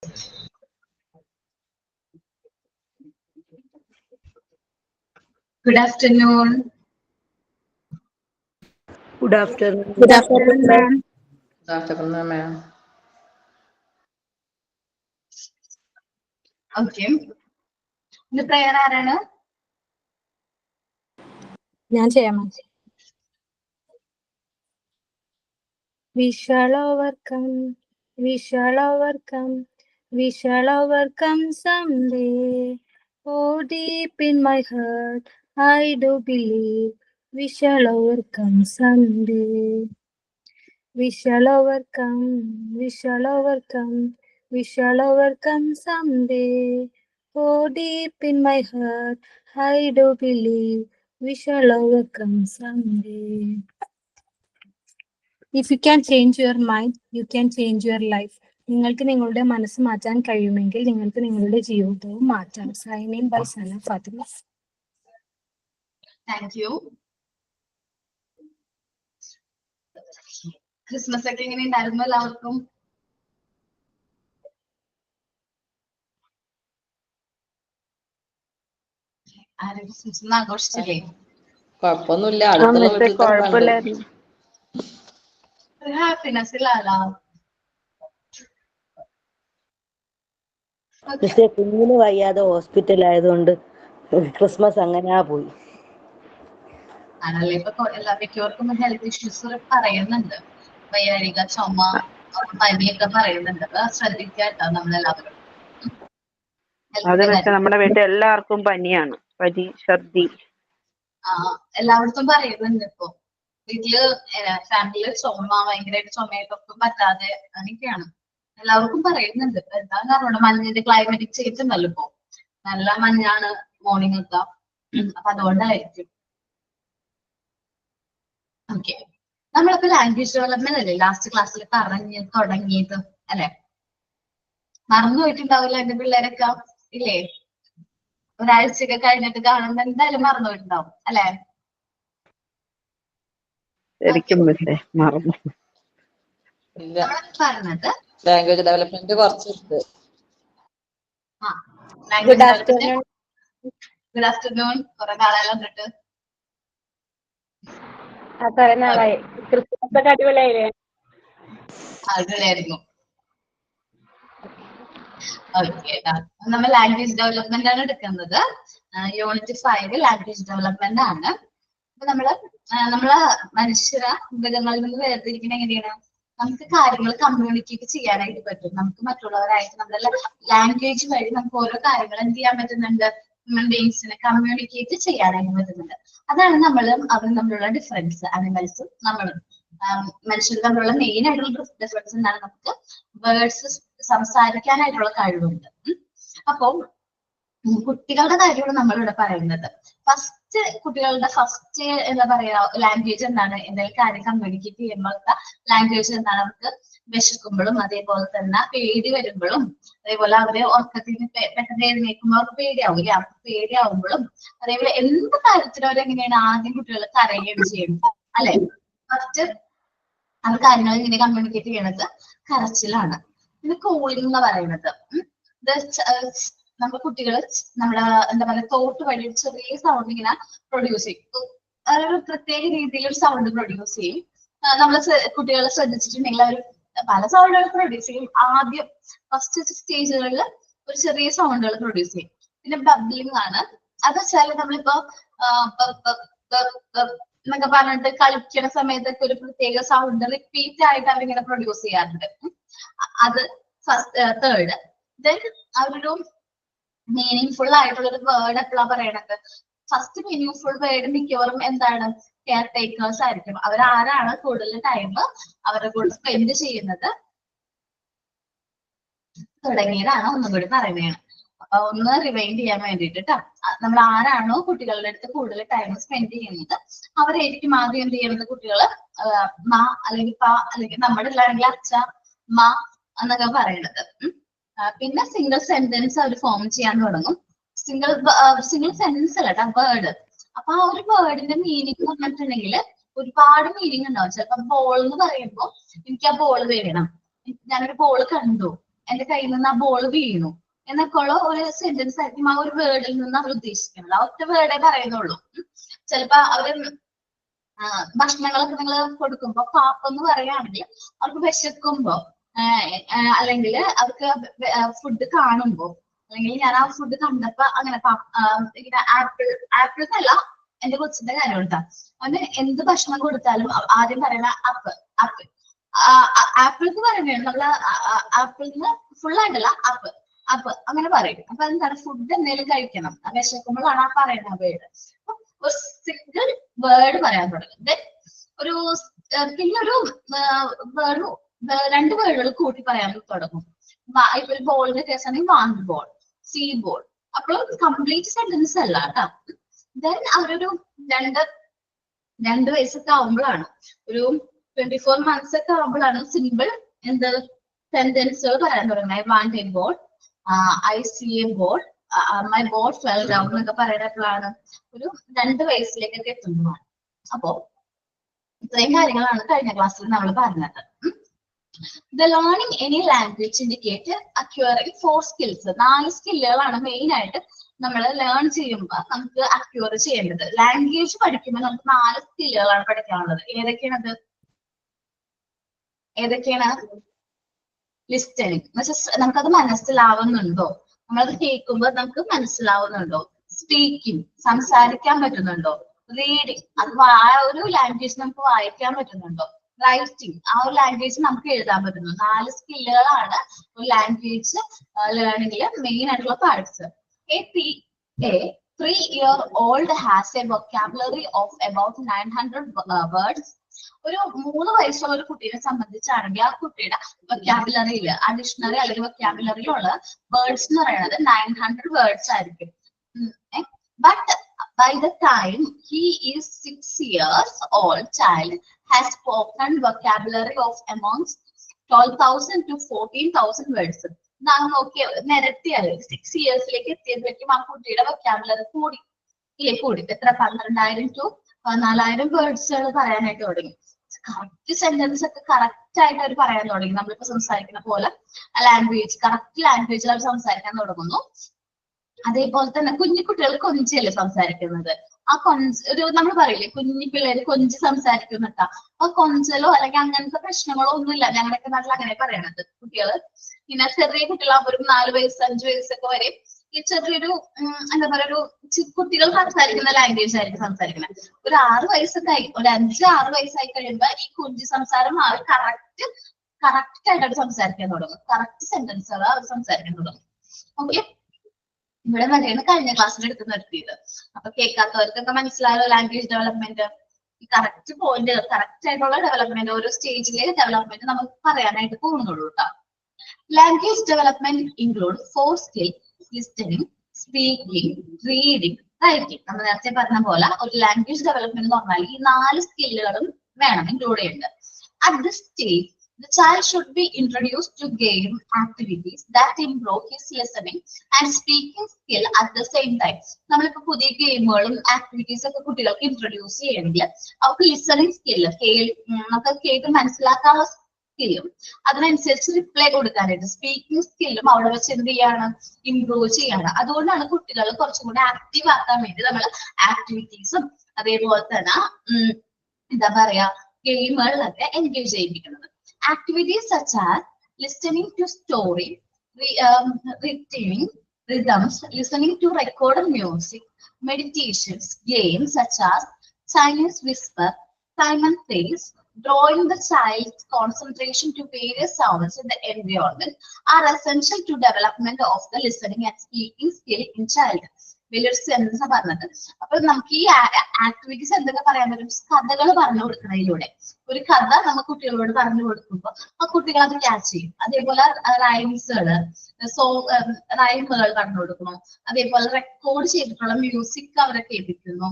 Good afternoon. Good afternoon. Good afternoon, ma'am. Good afternoon, ma'am. Okay. The prayer ആരാണ്? ഞാൻ ചെയ്യാം. We shall overcome. We shall overcome. We shall overcome someday. Oh, deep in my heart, I do believe we shall overcome someday. We shall overcome. We shall overcome. We shall overcome someday. Oh, deep in my heart, I do believe we shall overcome someday. If you can change your mind, you can change your life. നിങ്ങൾക്ക് നിങ്ങളുടെ മനസ്സ് മാറ്റാൻ കഴിയുമെങ്കിൽ നിങ്ങൾക്ക് നിങ്ങളുടെ ജീവിതവും മാറ്റാം. Signing by Sana Fathima. Thank you. Christmas ഒക്കെ എങ്ങനെ ഉണ്ടായിരുന്നു എല്ലാവർക്കും? ആരും ക്രിസ്മസ് ഒന്നും ആഘോഷിച്ചില്ലേ? കുഴപ്പമൊന്നുമില്ല. അടുത്തുള്ള വീട്ടിൽ കുഴപ്പമില്ലായിരുന്നു. ഒരു ഹാപ്പിനെസ് ഇല്ലല്ലോ. പക്ഷേ കുഞ്ഞിന് വയ്യാതെ ഹോസ്പിറ്റലായതുകൊണ്ട് ക്രിസ്മസ് അങ്ങനെയാ പോയി. ആണല്ലേ, ഇപ്പൊ എല്ലാ മിക്കവർക്കും ഹെൽത്ത് ഇഷ്യൂസ് പറയുന്നുണ്ട്. വയ്യാഴിക, ചുമ, പനിയൊക്കെ പറയുന്നുണ്ട്. ശ്രദ്ധിക്കാട്ടോ നമ്മളെല്ലാവരും. അത് പക്ഷെ നമ്മുടെ വീട്ടിൽ എല്ലാവർക്കും പനിയാണ്. പനി, ഛർദി. എല്ലായിടത്തും പറയുന്നുണ്ട് ഇപ്പൊ. വീട്ടില് ഫാമിലിയില് ചുമ, ഭയങ്കരമായിട്ട് ചുമയായിട്ടൊക്കെ പറ്റാതെ അങ്ങനെയൊക്കെയാണ് എല്ലാവർക്കും പറയുന്നുണ്ട്. എന്താന്ന് പറഞ്ഞോണ്ട് മഞ്ഞിന്റെ ക്ലൈമറ്റിക് ചേഞ്ച് ഉണ്ടല്ലോ ഇപ്പൊ. നല്ല മഞ്ഞാണ് മോർണിംഗ് ഒക്കെ. അപ്പൊ അതുകൊണ്ടായിരിക്കും. ഓക്കെ, നമ്മളിപ്പോ ലാംഗ്വേജ് ഡെവലപ്മെന്റ് അല്ലേ ലാസ്റ്റ് ക്ലാസ്സിൽ പറഞ്ഞു തുടങ്ങിയത് അല്ലെ? മറന്നു പോയിട്ടുണ്ടാവില്ല എന്റെ പിള്ളേരൊക്കെ ഇല്ലേ? ഒരാഴ്ചയൊക്കെ കഴിഞ്ഞിട്ട് കാണുമ്പോ എന്തായാലും മറന്നു പോയിട്ടുണ്ടാവും അല്ലെ? ശരിക്കും മറന്നു. പറഞ്ഞത് ലാംഗ്വേജ് ഡെവലപ്മെന്റ് കുറച്ച്. Good afternoon. Good afternoon. കുറെ കാലം കണ്ടിട്ട്. കുറെ നാളായി. ക്രിസ്മസ് ഒക്കെ അടിപൊളിയായില്ലേ? അടിപൊളിയായിരുന്നു. ഓക്കെ, നമ്മൾ ലാംഗ്വേജ് ഡെവലപ്മെന്റ് ആണ് എടുക്കുന്നത്. യൂണിറ്റ് 5 ലാംഗ്വേജ് ഡെവലപ്മെന്റ് ആണ്. അപ്പൊ നമ്മളെ മനുഷ്യരെ മൃഗങ്ങളിൽ നിന്ന് വേർതിരിക്കുന്ന എങ്ങനെയാണ്? നമുക്ക് കാര്യങ്ങൾ കമ്മ്യൂണിക്കേറ്റ് ചെയ്യാനായിട്ട് പറ്റും. നമുക്ക് മറ്റുള്ളവരായിട്ട് നമ്മുടെ ലാംഗ്വേജ് വഴി നമുക്ക് ഓരോ കാര്യങ്ങൾ എന്ത് ചെയ്യാൻ പറ്റുന്നുണ്ട്? ഹ്യൂമൻ ബീങ്സിനെ കമ്മ്യൂണിക്കേറ്റ് ചെയ്യാനായിട്ട് പറ്റുന്നുണ്ട്. അതാണ് അവരും തമ്മിലുള്ള ഡിഫറൻസ്. അനിമൽസും നമ്മളും മനുഷ്യർ തമ്മിലുള്ള മെയിൻ ആയിട്ടുള്ള ഡിഫറൻസ് എന്താണ്? നമുക്ക് വേർഡ്സ് സംസാരിക്കാനായിട്ടുള്ള കഴിവുണ്ട്. അപ്പോൾ കുട്ടികളുടെ കാര്യമാണ് നമ്മളിവിടെ പറയുന്നത്. കുട്ടികളുടെ ഫസ്റ്റ് എന്താ പറയാ ലാംഗ്വേജ് എന്താണ്? എന്തെങ്കിലും കാര്യം കമ്മ്യൂണിക്കേറ്റ് ചെയ്യുമ്പോഴത്തെ ലാംഗ്വേജ് എന്താണ്? നമുക്ക് വിശക്കുമ്പോഴും അതേപോലെ തന്നെ പേടി വരുമ്പോഴും അതേപോലെ അവരെ ഉറക്കത്തിന് പെട്ടെന്ന് എഴുന്നേൽക്കുമ്പോൾ അവർക്ക് പേടിയാവില്ല. അവർക്ക് പേടിയാവുമ്പോഴും അതേപോലെ എന്ത് കാര്യത്തിനും അവരെങ്ങനെയാണ് ആദ്യം കുട്ടികൾ കരയുകയാണ് ചെയ്യുന്നത് അല്ലെ? ഫസ്റ്റ് അവർ കാര്യങ്ങൾ ഇങ്ങനെ കമ്മ്യൂണിക്കേറ്റ് ചെയ്യണത് കരച്ചിലാണ്. പിന്നെ കോളിംഗ് എന്ന് പറയുന്നത് നമ്മുടെ കുട്ടികൾ നമ്മുടെ എന്താ പറയുക തോട്ട് വഴി ചെറിയ സൗണ്ട് ഇങ്ങനെ പ്രൊഡ്യൂസ് ചെയ്യും. ഒരു പ്രത്യേക രീതിയിൽ ഒരു സൗണ്ട് പ്രൊഡ്യൂസ് ചെയ്യും. നമ്മൾ കുട്ടികളെ ശ്രദ്ധിച്ചിട്ടുണ്ടെങ്കിൽ അവർ പല സൗണ്ടുകൾ പ്രൊഡ്യൂസ് ചെയ്യും. ആദ്യം ഫസ്റ്റ് സ്റ്റേജുകളിൽ ഒരു ചെറിയ സൗണ്ടുകൾ പ്രൊഡ്യൂസ് ചെയ്യും. പിന്നെ ബബ്ലിംഗ് ആണ്. അത് വെച്ചാൽ നമ്മളിപ്പോ എന്നൊക്കെ പറഞ്ഞിട്ട് കളിക്കുന്ന സമയത്തൊക്കെ ഒരു പ്രത്യേക സൗണ്ട് റിപ്പീറ്റ് ആയിട്ട് അവരിങ്ങനെ പ്രൊഡ്യൂസ് ചെയ്യാറുണ്ട്. അത് തേർഡ്. ദെൻ അവരൊരു മീനിങ് ഫുൾ ആയിട്ടുള്ള ഒരു വേർഡ് എപ്പോഴാ പറയണത്? ഫസ്റ്റ് മീനിങ് ഫുൾ വേർഡ് മിക്കവാറും എന്താണ്? കെയർ ടേക്കേഴ്സ് ആയിരിക്കും. അവരാരാണ് കൂടുതൽ ടൈം അവരുടെ കൂടെ സ്പെൻഡ് ചെയ്യുന്നത് തുടങ്ങിയതാണ് ഒന്നും കൂടി പറയുന്നതാണ്. അപ്പൊ ഒന്ന് റിവൈൻഡ് ചെയ്യാൻ വേണ്ടിട്ട് നമ്മൾ ആരാണോ കുട്ടികളുടെ അടുത്ത് കൂടുതൽ ടൈം സ്പെൻഡ് ചെയ്യുന്നത് അവരായിരിക്കും ആദ്യം എന്ത് ചെയ്യുന്നത്? കുട്ടികള് മാ അല്ലെങ്കിൽ പ അല്ലെങ്കിൽ നമ്മുടെ ഇല്ലാണെങ്കിൽ അച്ഛ, മാ എന്നൊക്കെ പറയുന്നത്. പിന്നെ സിംഗിൾ സെന്റൻസ് അവർ ഫോം ചെയ്യാൻ തുടങ്ങും. സിംഗിൾ സെന്റൻസ് അല്ല കേട്ടോ, വേർഡ്. അപ്പൊ ആ ഒരു വേർഡിന്റെ മീനിങ് പറഞ്ഞിട്ടുണ്ടെങ്കിൽ ഒരുപാട് മീനിങ് ഉണ്ടാവും. ചിലപ്പോ ബോൾ എന്ന് പറയുമ്പോൾ എനിക്ക് ആ ബോൾ വേണം, ഞാനൊരു ബോൾ കണ്ടു, എന്റെ കയ്യിൽ നിന്ന് ആ ബോൾ വീണു എന്നൊക്കെയുള്ള ഒരു സെന്റൻസ് ആയിരിക്കും ആ ഒരു വേർഡിൽ നിന്ന് അവർ ഉദ്ദേശിക്കുന്നത്. ആ ഒറ്റ വേർഡേ പറയുന്നുള്ളൂ. ചിലപ്പോ അവര് ഭക്ഷണങ്ങളൊക്കെ നിങ്ങൾ കൊടുക്കുമ്പോ പാപ്പെന്ന് പറയുകയാണെങ്കിൽ അവർക്ക് വിശക്കുമ്പോ അല്ലെങ്കിൽ അവർക്ക് ഫുഡ് കാണുമ്പോ, അല്ലെങ്കിൽ ഞാൻ ആ ഫുഡ് കണ്ടപ്പോ അങ്ങനെ ഇങ്ങനെ ആപ്പിൾ അല്ല എന്റെ കൊച്ചിന്റെ കാര്യം കൊടുത്താ അവന് എന്ത് ഭക്ഷണം കൊടുത്താലും ആദ്യം പറയുന്ന ആപ്പിൾ ആപ്പിൾ ആപ്പിൾക്ക് പറയുന്നത് നമ്മള് ആപ്പിളിന് ഫുൾ ആയിട്ടല്ല ആപ്പിൾ ആപ്പിൾ അങ്ങനെ പറയും. അപ്പൊ എന്താണ് ഫുഡ് എന്തെങ്കിലും കഴിക്കണം, വിശക്കുമ്പോഴാണ് ആ പറയുന്ന വേർഡ്. ഒരു സിംഗിൾ വേർഡ് പറയാൻ തുടങ്ങും. ഒരു പിന്നെ ഒരു വേർഡ് 2 വേർഡുകൾ കൂട്ടി പറയാൻ തുടങ്ങും. ഇപ്പൊ ഒരു ബോളിന്റെ കേസാണെങ്കിൽ വാണ്ട് ബോൾ, സീ ബോൾ. അപ്പോൾ കംപ്ലീറ്റ് സെന്റൻസ് അല്ല കേട്ടോ. ദെൻ അവരൊരു 2 വയസ്സൊക്കെ ആവുമ്പോഴാണ്, ഒരു 24 months ഒക്കെ ആവുമ്പോഴാണ് സിമ്പിൾ എന്ത് സെന്റൻസുകൾ പറയാൻ തുടങ്ങുന്നത്. I want a ball, I see a ball, my ball fell down എന്നൊക്കെ പറയുന്നപ്പോഴാണ് ഒരു 2 വയസ്സിലേക്കൊക്കെ എത്തുന്നതാണ്. അപ്പോ ഇത്രയും കാര്യങ്ങളാണ് കഴിഞ്ഞ ക്ലാസ്സിൽ നമ്മൾ പറഞ്ഞത്. The learning any language indicate acquiring 4 skills. 4 സ്കില്ലുകളാണ് main ആയിട്ട് നമ്മൾ ലേൺ ചെയ്യുമ്പോൾ നമുക്ക് അക്വയർ ചെയ്യേണ്ടത്. ലാംഗ്വേജ് പഠിക്കുമ്പോൾ നമുക്ക് 4 സ്കില്ലുകളാണ് പഠിക്കാനുള്ളത്. ഏതൊക്കെയാണ്? ലിസ്റ്റനിങ്, നമുക്കത് മനസ്സിലാവുന്നുണ്ടോ, നമ്മളത് കേൾക്കുമ്പോൾ നമുക്ക് മനസ്സിലാവുന്നുണ്ടോ? സ്പീക്കിംഗ്, സംസാരിക്കാൻ പറ്റുന്നുണ്ടോ? റീഡിങ്, അത് ആ ഒരു ലാംഗ്വേജ് നമുക്ക് വായിക്കാൻ പറ്റുന്നുണ്ടോ? റൈറ്റിംഗ്, ആ ഒരു ലാംഗ്വേജ് നമുക്ക് എഴുതാൻ പറ്റുന്നു. 4 സ്കില്ലുകളാണ് ഒരു ലാംഗ്വേജ് ലേണിംഗിൽ മെയിൻ ആയിട്ടുള്ള parts. A 3-year-old has a vocabulary of about 900 words. ഒരു 3 വയസ്സുള്ള ഒരു കുട്ടീനെ സംബന്ധിച്ചാണെങ്കിൽ ആ കുട്ടിയുടെ വൊക്കാബുലറിയിൽ, ആ ഡിക്ഷണറി അല്ലെങ്കിൽ വൊക്കാബുലറിയിലുള്ള വേർഡ്സ് എന്ന് പറയുന്നത് 900 വേർഡ്സ് ആയിരിക്കും. But by the time he is 6 years old, child has spoken vocabulary of amongst 12,000 to 14,000 words. നാം നോക്കിയ നിരത്തിയാൽ 6 ഇയേഴ്സിലേക്ക് എത്തിയപ്പോഴേക്കും ആ കുട്ടിയുടെ വൊക്കാബുലറി കൂടി എത്ര 12,000 to 14,000 വേർഡ്സുകൾ പറയാനായിട്ട് തുടങ്ങി. കറക്റ്റ് സെന്റൻസ് ഒക്കെ കറക്റ്റ് ആയിട്ട് അവർ പറയാൻ തുടങ്ങി. നമ്മളിപ്പോ സംസാരിക്കുന്ന പോലെ ലാംഗ്വേജ്, കറക്റ്റ് ലാംഗ്വേജിൽ അവർ സംസാരിക്കാൻ തുടങ്ങുന്നു. അതേപോലെ തന്നെ കുഞ്ഞു കുട്ടികൾ കൊഞ്ചല്ലേ സംസാരിക്കുന്നത്. ആ ഒരു നമ്മൾ പറയില്ലേ കുഞ്ഞു പിള്ളേര് കൊഞ്ച് സംസാരിക്കുന്നുണ്ടാ, ആ കൊഞ്ചലോ അല്ലെങ്കിൽ അങ്ങനത്തെ പ്രശ്നങ്ങളോ ഒന്നുമില്ല. ഞങ്ങളുടെയൊക്കെ നാട്ടിൽ അങ്ങനെ പറയണത്. കുട്ടികള് പിന്നെ ചെറിയ കുട്ടികളാകുമ്പോൾ ഒരു 4 വയസ്സ് 5 വയസ്സൊക്കെ വരെ ഈ ചെറിയൊരു എന്താ പറയാ ഒരു കുട്ടികൾ സംസാരിക്കുന്ന ലാംഗ്വേജ് ആയിരിക്കും സംസാരിക്കുന്നത്. ഒരു 6 വയസ്സൊക്കെ ആയി, ഒരു 5-6 വയസ്സായി കഴിയുമ്പോ ഈ കുഞ്ചു സംസാരം അവർ കറക്റ്റ് ആയിട്ട് അവർ സംസാരിക്കാൻ തുടങ്ങും. കറക്റ്റ് സെന്റൻസുകൾ അവർ സംസാരിക്കാൻ തുടങ്ങും. ഓക്കെ, ഇവിടെ വരെയാണ് കഴിഞ്ഞ ക്ലാസ്സിൽ എടുത്ത് നിർത്തിയത്. അപ്പൊ കേൾക്കാത്തവർക്കൊക്കെ മനസ്സിലായോ ലാംഗ്വേജ് ഡെവലപ്മെന്റ്? ഈ കറക്റ്റ് പോയിന്റ്, കറക്റ്റ് ആയിട്ടുള്ള ഡെവലപ്മെന്റ്, ഓരോ സ്റ്റേജിലെ ഡെവലപ്മെന്റ് നമുക്ക് പറയാനായിട്ട് പോകുന്നുള്ളൂ കേട്ടോ. Language development include 4 skills: listening, speaking, reading, writing. നമ്മൾ നേരത്തെ പറഞ്ഞ പോലെ ഒരു ലാംഗ്വേജ് ഡെവലപ്മെന്റ് എന്ന് പറഞ്ഞാൽ ഈ 4 സ്കില്ലുകളും വേണം, ഇൻക്ലൂഡ് ചെയ്യേണ്ടത്. At this stage, the child should be introduced to game activities that improve his listening and speaking skill at the same time. നമ്മളിപ്പോ പുതിയ ഗെയിമുകളും ആക്ടിവിറ്റീസ് ഒക്കെ കുട്ടികൾക്ക് ഇൻട്രൊഡ്യൂസ് ചെയ്യണമെങ്കിൽ അവർക്ക് ലിസണിങ് സ്കില്ല്, നമുക്ക് കേട്ട് മനസ്സിലാക്കാനുള്ള സ്കില്ലും അതിനനുസരിച്ച് റിപ്ലൈ കൊടുക്കാനായിട്ട് സ്പീക്കിംഗ് സ്കില്ലും അവിടെ വെച്ച് എന്ത് ചെയ്യാണ്, ഇംപ്രൂവ് ചെയ്യാണ്. അതുകൊണ്ടാണ് കുട്ടികൾ കുറച്ചും കൂടെ ആക്റ്റീവ് ആക്കാൻ വേണ്ടി നമ്മൾ ആക്ടിവിറ്റീസും അതേപോലെ തന്നെ എന്താ പറയാ ഗെയിമുകളിലൊക്കെ engage ചെയ്യിപ്പിക്കുന്നത്. Activities such as listening to story, reading rhythms, listening to recorded music, meditations, games such as Chinese whisper, Simon says, drawing the child's concentration to various sounds in the environment are essential to development of the listening and speaking skill in child. വലിയൊരു sense പറഞ്ഞത്. അപ്പൊ നമുക്ക് ഈ activities എന്തൊക്കെ പറയാൻ പറ്റും? കഥകൾ പറഞ്ഞു കൊടുക്കുന്നതിലൂടെ ഒരു കഥ നമ്മൾ കുട്ടികളോട് പറഞ്ഞു കൊടുക്കുമ്പോൾ ആ കുട്ടികൾ അത് ക്യാച്ച് ചെയ്യും. അതേപോലെ റൈംസുകള്, റൈമുകൾ പറഞ്ഞു കൊടുക്കുന്നു. അതേപോലെ റെക്കോർഡ് ചെയ്തിട്ടുള്ള മ്യൂസിക് അവരെ കേൾപ്പിക്കുന്നു.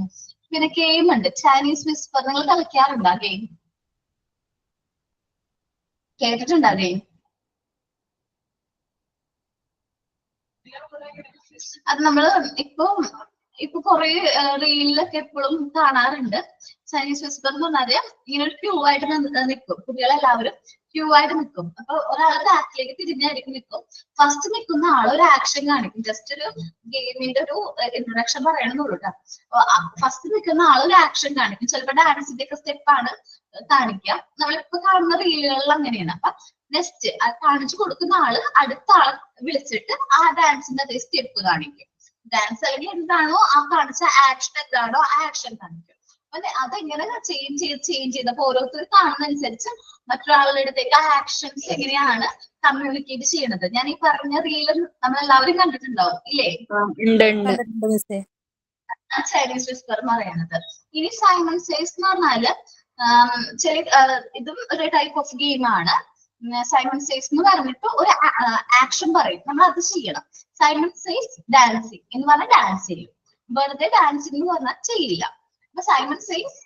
പിന്നെ ഗെയിം ഉണ്ട്, ചൈനീസ് വിസ്പർ. നിങ്ങൾ കളിക്കാറുണ്ടോ ഗെയിം? കേട്ടിട്ടുണ്ടോ ഗെയിം? അത് നമ്മള് ഇപ്പൊ ഇപ്പൊ കുറെ റീലിലൊക്കെ എപ്പോഴും കാണാറുണ്ട്. ചൈനീസ് വിസ്പർ എന്ന് പറഞ്ഞാല് ഇങ്ങനെ ഒരു ക്യൂ ആയിട്ട് നിൽക്കും, കുട്ടികളെല്ലാവരും ക്യൂ ആയിട്ട് നിൽക്കും. അപ്പൊ ഒരാൾ ബാക്കിലേക്ക് തിരിഞ്ഞായിരിക്കും നിൽക്കും. ഫസ്റ്റ് നിൽക്കുന്ന ആൾ ഒരു ആക്ഷൻ കാണിക്കും, ജസ്റ്റ് ഒരു ഗെയിമിന്റെ ഒരു ഇൻട്രൊഡക്ഷൻ പറയണമെന്നുള്ളൂ കേട്ടോ. ഫസ്റ്റ് നിൽക്കുന്ന ആൾ ഒരു ആക്ഷൻ കാണിക്കും, ചിലപ്പോൾ ഡാൻസിന്റെ ഒക്കെ സ്റ്റെപ്പാണ് കാണിക്കുക. നമ്മളിപ്പോ കാണുന്ന റീലുകളിൽ അങ്ങനെയാണ്. അപ്പൊ നെക്സ്റ്റ് കാണിച്ചു കൊടുക്കുന്ന ആള് അടുത്ത ആളെ വിളിച്ചിട്ട് ആ ഡാൻസിന്റെ അതേ സ്റ്റെപ്പ് കാണിക്കും. ഡാൻസ് അല്ലെങ്കിൽ എന്താണോ ആ കാണിച്ച ആക്ഷൻ എന്താണോ ആ ആക്ഷൻ കാണിക്കും. അല്ലെ അതെങ്ങനെ ചേഞ്ച് ചെയ്തപ്പോ ഓരോരുത്തർ കാണുന്നതനുസരിച്ച് മറ്റൊരാളുടെ അടുത്തേക്ക് ആ ആക്ഷൻസ് എങ്ങനെയാണ് കമ്മ്യൂണിക്കേറ്റ് ചെയ്യണത്. ഞാൻ ഈ പറഞ്ഞ റീല് നമ്മളെല്ലാവരും കണ്ടിട്ടുണ്ടാവും ഇല്ലേ? ചൈനീസ് വിസ്പർ എന്ന് പറയുന്നത്. ഇനി സൈമൺ സേസ് എന്ന് പറഞ്ഞാല് ഇതും ഒരു ടൈപ്പ് ഓഫ് ഗെയിമാണ്. സൈമൺ സേസ് എന്ന് പറഞ്ഞിട്ട് ഒരു ആക്ഷൻ പറയും, നമ്മൾ അത് ചെയ്യണം. സൈമൺ സേസ് ഡാൻസിങ് എന്ന് പറഞ്ഞാൽ ഡാൻസ് ചെയ്യും, വെറുതെ ഡാൻസിങ് എന്ന് പറഞ്ഞാൽ ചെയ്യില്ല. അപ്പൊ സൈമൺ സേസ്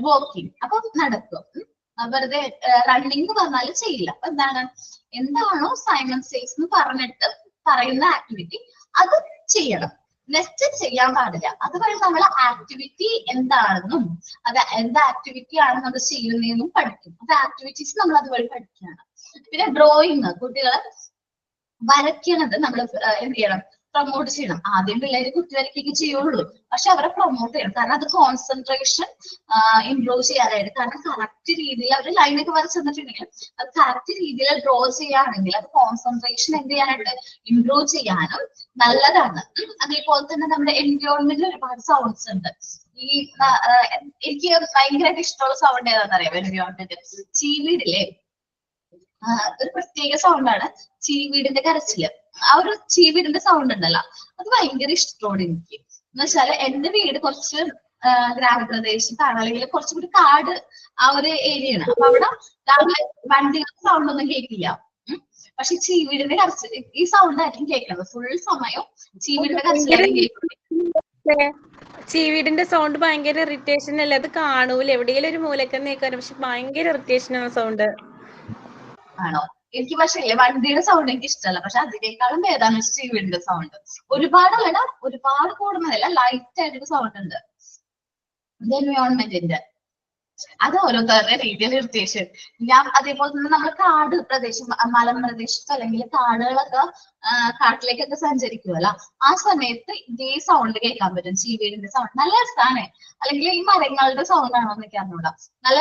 വാക്കിംഗ് അപ്പൊ നടക്കും, വെറുതെ റണ്ണിങ് എന്ന് പറഞ്ഞാൽ ചെയ്യില്ല. അപ്പൊ എന്താണോ സൈമൺ സേസ് എന്ന് പറഞ്ഞിട്ട് പറയുന്ന ആക്ടിവിറ്റി അത് ചെയ്യണം, നെക്സ്റ്റ് ചെയ്യാൻ പാടില്ല. അതുവഴി നമ്മൾ ആക്ടിവിറ്റി എന്താണെന്നും അത് എന്ത് ആക്ടിവിറ്റി ആണ് നമ്മൾ ചെയ്യുന്നതെന്നും പഠിക്കും. അത് ആക്ടിവിറ്റീസ് നമ്മൾ അതുവഴി പഠിക്കുകയാണ്. പിന്നെ ഡ്രോയിങ്, കുട്ടികളെ വരയ്ക്കണത് നമ്മൾ എന്ത് ചെയ്യണം, പ്രൊമോട്ട് ചെയ്യണം. ആദ്യം പിള്ളേര് കുത്തിവരയ്ക്കൊക്കെ ചെയ്യുള്ളൂ, പക്ഷെ അവരെ പ്രൊമോട്ട് ചെയ്യണം. കാരണം അത് കോൺസെൻട്രേഷൻ ഇംപ്രൂവ് ചെയ്യാനായിട്ട്. കാരണം കറക്റ്റ് രീതിയിൽ അവർ ലൈനൊക്കെ വരച്ച് തന്നിട്ടുണ്ടെങ്കിൽ അത് കറക്റ്റ് രീതിയിൽ ഡ്രോ ചെയ്യുകയാണെങ്കിൽ അത് കോൺസെൻട്രേഷൻ എന്ത് ചെയ്യാനായിട്ട് ഇംപ്രൂവ് ചെയ്യാനും നല്ലതാണ്. അതേപോലെ തന്നെ നമ്മുടെ എൻവയോൺമെന്റിൽ ഒരുപാട് സൗണ്ട്സ് ഉണ്ട്. എനിക്ക് ഭയങ്കരമായിട്ട് ഇഷ്ടമുള്ള സൗണ്ട് ഏതാണെന്ന് അറിയാം എൻവയോൺമെന്റ്? ചീവീടില്ലേ, ഒരു പ്രത്യേക സൗണ്ടാണ് ചീവീടിന്റെ കരച്ചില്. ആ ഒരു ചീവീടിന്റെ സൗണ്ട് ഉണ്ടല്ലോ, അത് ഭയങ്കര ഇഷ്ടമാണ് എനിക്ക്. എന്ന് വെച്ചാല് എന്റെ വീട് കുറച്ച് ഗ്രാമപ്രദേശത്താണ്, അല്ലെങ്കിൽ കുറച്ചുകൂടി കാട് ആ ഒരു ഏരിയയാണ്. അപ്പൊ അവിടെ രാവിലെ വണ്ടികളുടെ സൗണ്ട് ഒന്നും കേൾക്കില്ല. പക്ഷെ ചീവീടിന്റെ കരച്ചിൽ ഈ സൗണ്ട് ആയിരിക്കും കേൾക്കുന്നത് ഫുൾ സമയം. ചീവീടിന്റെ കരച്ചിലായിരിക്കും കേൾക്കുന്നത്. ചീവീടിന്റെ സൗണ്ട് ഭയങ്കര ഇറിറ്റേഷൻ അല്ലേ? അത് കാണൂല, എവിടെയെങ്കിലും ഒരു മൂലക്കെന്ന് കേൾക്കാനും, പക്ഷെ ഭയങ്കര ഇറിറ്റേഷൻ ആണ് സൗണ്ട്. ആണോ? എനിക്ക് പക്ഷേ വണ്ടിയുടെ സൗണ്ട് എനിക്ക് ഇഷ്ടമല്ല, പക്ഷെ അതിനേക്കാളും ഭേദമാണ് ചീവീടിന്റെ സൗണ്ട്. ഒരുപാടല്ല, ഒരുപാട് കൂടുന്നതല്ല, ലൈറ്റ് ആയിട്ടൊരു സൗണ്ട് ഉണ്ട് എൻവയോൺമെന്റിന്റെ. അത് ഓരോരുത്തരുടെ രീതിയിൽ ഇറിറ്റേഷൻ. ഞാൻ അതേപോലെ തന്നെ നമ്മൾ കാട് പ്രദേശം, മലമ്പ്രദേശത്ത് അല്ലെങ്കിൽ കാടുകളൊക്കെ കാട്ടിലേക്കൊക്കെ സഞ്ചരിക്കുമല്ലോ, ആ സമയത്ത് ഇതേ സൗണ്ട് കേൾക്കാൻ പറ്റും, ചീവീടിന്റെ സൗണ്ട്. നല്ല രസമാണ്. അല്ലെങ്കിൽ ഈ മരങ്ങളുടെ സൗണ്ട് ആണോ എന്നൊക്കെ അറിഞ്ഞൂടാ. നല്ല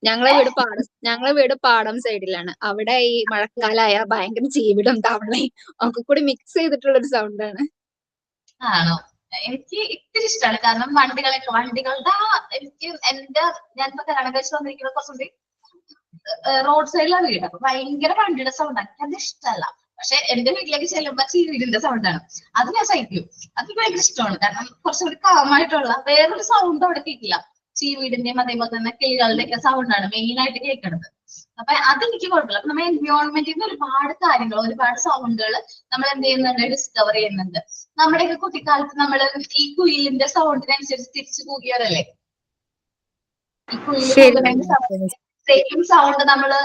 ഞങ്ങളെ വീട് പാടം സൈഡിലാണ്. അവിടെ ഈ മഴക്കാലായ ഭയങ്കര ചീവിടും തവളയും ഒക്കെ കൂടി മിക്സ് ചെയ്തിട്ടുള്ള ഒരു സൗണ്ടാണ്. ആണോ? എനിക്ക് ഇത്തിരി ഇഷ്ടമാണ്. കാരണം വണ്ടികളുടെ എനിക്ക് ഞാനിപ്പോ കല്യാണം കഴിച്ച് വന്നിരിക്കുന്നത് കുറച്ചുകൂടി റോഡ് സൈഡിലാണ് വീട്. അപ്പൊ ഭയങ്കര വണ്ടിയുടെ സൗണ്ടാണ്, എനിക്ക് അത് ഇഷ്ടമല്ല. പക്ഷെ എന്റെ വീട്ടിലേക്ക് ചെല്ലുമ്പോ ചീവീടിന്റെ സൗണ്ടാണ്, അത് ഞാൻ സഹിക്കും. അത് ഭയങ്കര ഇഷ്ടമാണ്. കാരണം കുറച്ചുകൂടി കാമായിട്ടുള്ള വേറൊരു സൗണ്ട് അവിടെ കേൾക്കില്ല. ചീവീടിന്റെയും അതേപോലെ തന്നെ കിളികളുടെ ഒക്കെ സൗണ്ടാണ് മെയിൻ ആയിട്ട് കേൾക്കുന്നത്. അപ്പൊ അതെനിക്ക് കുഴപ്പമില്ല. അപ്പൊ നമ്മൾ എൻവയോൺമെന്റിൽ നിന്ന് ഒരുപാട് കാര്യങ്ങൾ, ഒരുപാട് സൗണ്ടുകൾ നമ്മൾ എന്ത് ചെയ്യുന്നുണ്ട്, ഡിസ്കവർ ചെയ്യുന്നുണ്ട്. നമ്മുടെയൊക്കെ കുട്ടിക്കാലത്ത് നമ്മൾ ഈ കുയിലിന്റെ സൗണ്ടിനനുസരിച്ച് തിരിച്ചു കൂകിയവരല്ലേ? ഈ കുയിലിന്റെ സെയിം സൗണ്ട് നമ്മള്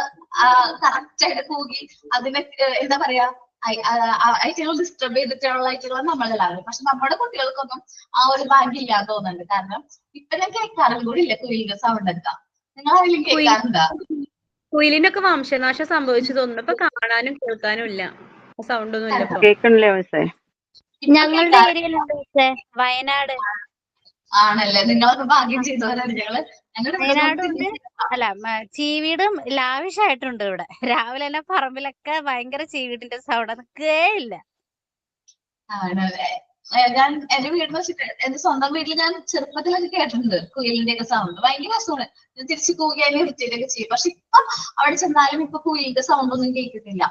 കറക്റ്റ് ആയിട്ട് കൂകി അതിനെ എന്താ പറയാ, ഐറ്റങ്ങൾ ഡിസ്റ്റർബ് ചെയ്തിട്ടുള്ള ഐറ്റങ്ങൾ നമ്മളെല്ലാവരും. പക്ഷെ നമ്മുടെ കുട്ടികൾക്കൊന്നും ആ ഒരു ഭാഗ്യം ഇല്ലാന്ന് തോന്നുന്നുണ്ട്. കാരണം ഇപ്പൊ ഞാൻ കേൾക്കാറും കൂടി ഇല്ല കുയിലിന്റെ സൗണ്ട് ഒക്കെ. നിങ്ങൾ അതിലും കേൾക്കാറുണ്ടോ? കുയിലിനൊക്കെ വംശനാശം സംഭവിച്ചു തോന്നുന്നു. ഇപ്പൊ കാണാനും കേൾക്കാനും ഇല്ല, സൗണ്ട് ഒന്നും ഇല്ല. കേൾക്കണില്ലേ മിസ്സേ? ഞങ്ങളുടെ ഏരിയയിലുണ്ട് വയനാട്. ആണല്ലേ? നിങ്ങളൊക്കെ ഭാഗ്യം ചെയ്തവരാണ്. വയനാടുണ്ട്. അല്ല, ചീവീടും ലാവിഷായിട്ടുണ്ട് ഇവിടെ. രാവിലെ തന്നെ പറമ്പിലൊക്കെ ഭയങ്കര ചീവീടിന്റെ സൗണ്ട്, അതൊക്കെ ഇല്ല. ആണല്ലേ? ഞാൻ എന്റെ വീടിന് വെച്ചിട്ട് എന്റെ സ്വന്തം വീട്ടിൽ ഞാൻ ചെറുപ്പത്തിലൊക്കെ കേട്ടിട്ടുണ്ട് കുയിലിന്റെ ഒക്കെ സൗണ്ട്. ഭയങ്കര രസമാണ്. തിരിച്ചു കൂകിയാലും ഇറിറ്റേറ്റൊക്കെ ചെയ്യും. പക്ഷെ ഇപ്പൊ അവിടെ ചെന്നാലും ഇപ്പൊ കുയിലിന്റെ സൗണ്ട് ഒന്നും കേൾക്കുന്നില്ല.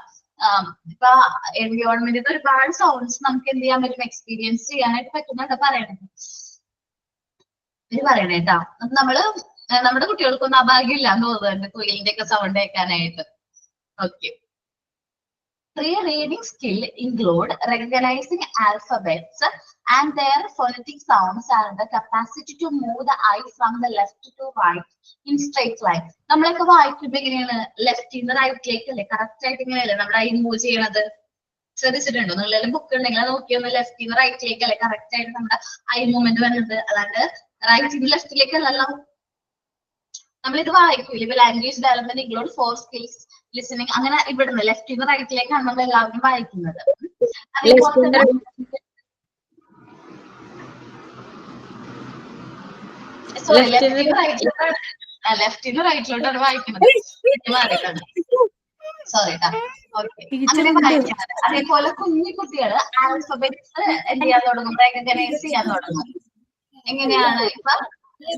ഇപ്പൊ എൻവയോൺമെന്റിൽ ഒരുപാട് സൗണ്ട്സ് നമുക്ക് എന്ത് ചെയ്യാൻ പറ്റും, എക്സ്പീരിയൻസ് ചെയ്യാനായിട്ട് പറ്റുന്നുണ്ട് പറയണത്. ഇത് പറയണേട്ടാ, നമ്മുടെ കുട്ടികൾക്കൊന്നും അഭാഗ്യം ഇല്ലാന്ന് തോന്നുന്നുണ്ട് കുയിലിന്റെ ഒക്കെ സൗണ്ട് കേൾക്കാനായിട്ട്. Okay. Pre-reading skill include recognizing alphabets and their phonetic sounds and the capacity to move the eye from the left to right in straight line. നമ്മളൊക്കെ വായിക്കുമ്പോ എങ്ങനെയാണ്, ലെഫ്റ്റിൽ നിന്ന് റൈറ്റിലേക്ക് അല്ലേ കറക്റ്റ് ആയിട്ട് ഇങ്ങനെയല്ലേ നമ്മുടെ ഐ മൂവ് ചെയ്യണത്? ശ്രദ്ധിച്ചിട്ടുണ്ടോ? നിങ്ങളുടെ ബുക്ക് ഉണ്ടെങ്കിൽ അത് നോക്കിയൊന്ന് ലെഫ്റ്റിന്ന് റൈറ്റിലേക്ക് അല്ലെ കറക്റ്റ് ആയിട്ട് നമ്മുടെ ഐ മൂവ്മെന്റ് വരുന്നത്. അല്ലാണ്ട് റൈറ്റിന്ന് ലെഫ്റ്റിലേക്ക് അല്ലല്ലോ. നമ്മളിത് വായിക്കൂല. ഇപ്പൊ language development include 4 skills listening, അങ്ങനെ ഇവിടുന്ന് ലെഫ്റ്റിന്ന് റൈറ്റിലേക്കാണ് നമ്മൾ എല്ലാവരും വായിക്കുന്നത്. അതേപോലെ തന്നെ സോറി ലെഫ്റ്റിന്ന് റൈറ്റിലോട്ടാണ് വായിക്കുന്നത്. മാറിയിട്ടാണ്, സോറി ട്ടാ. ഓക്കെ, അങ്ങനെ വായിക്കുന്നത്. അതേപോലെ കുഞ്ഞു കുട്ടികൾ ആൽഫബറ്റ്സ് എന്ത് ചെയ്യാൻ തുടങ്ങും? റെക്കഗ്നൈസ് ചെയ്യാൻ തുടങ്ങും. എങ്ങനെയാണ്? ഇപ്പൊ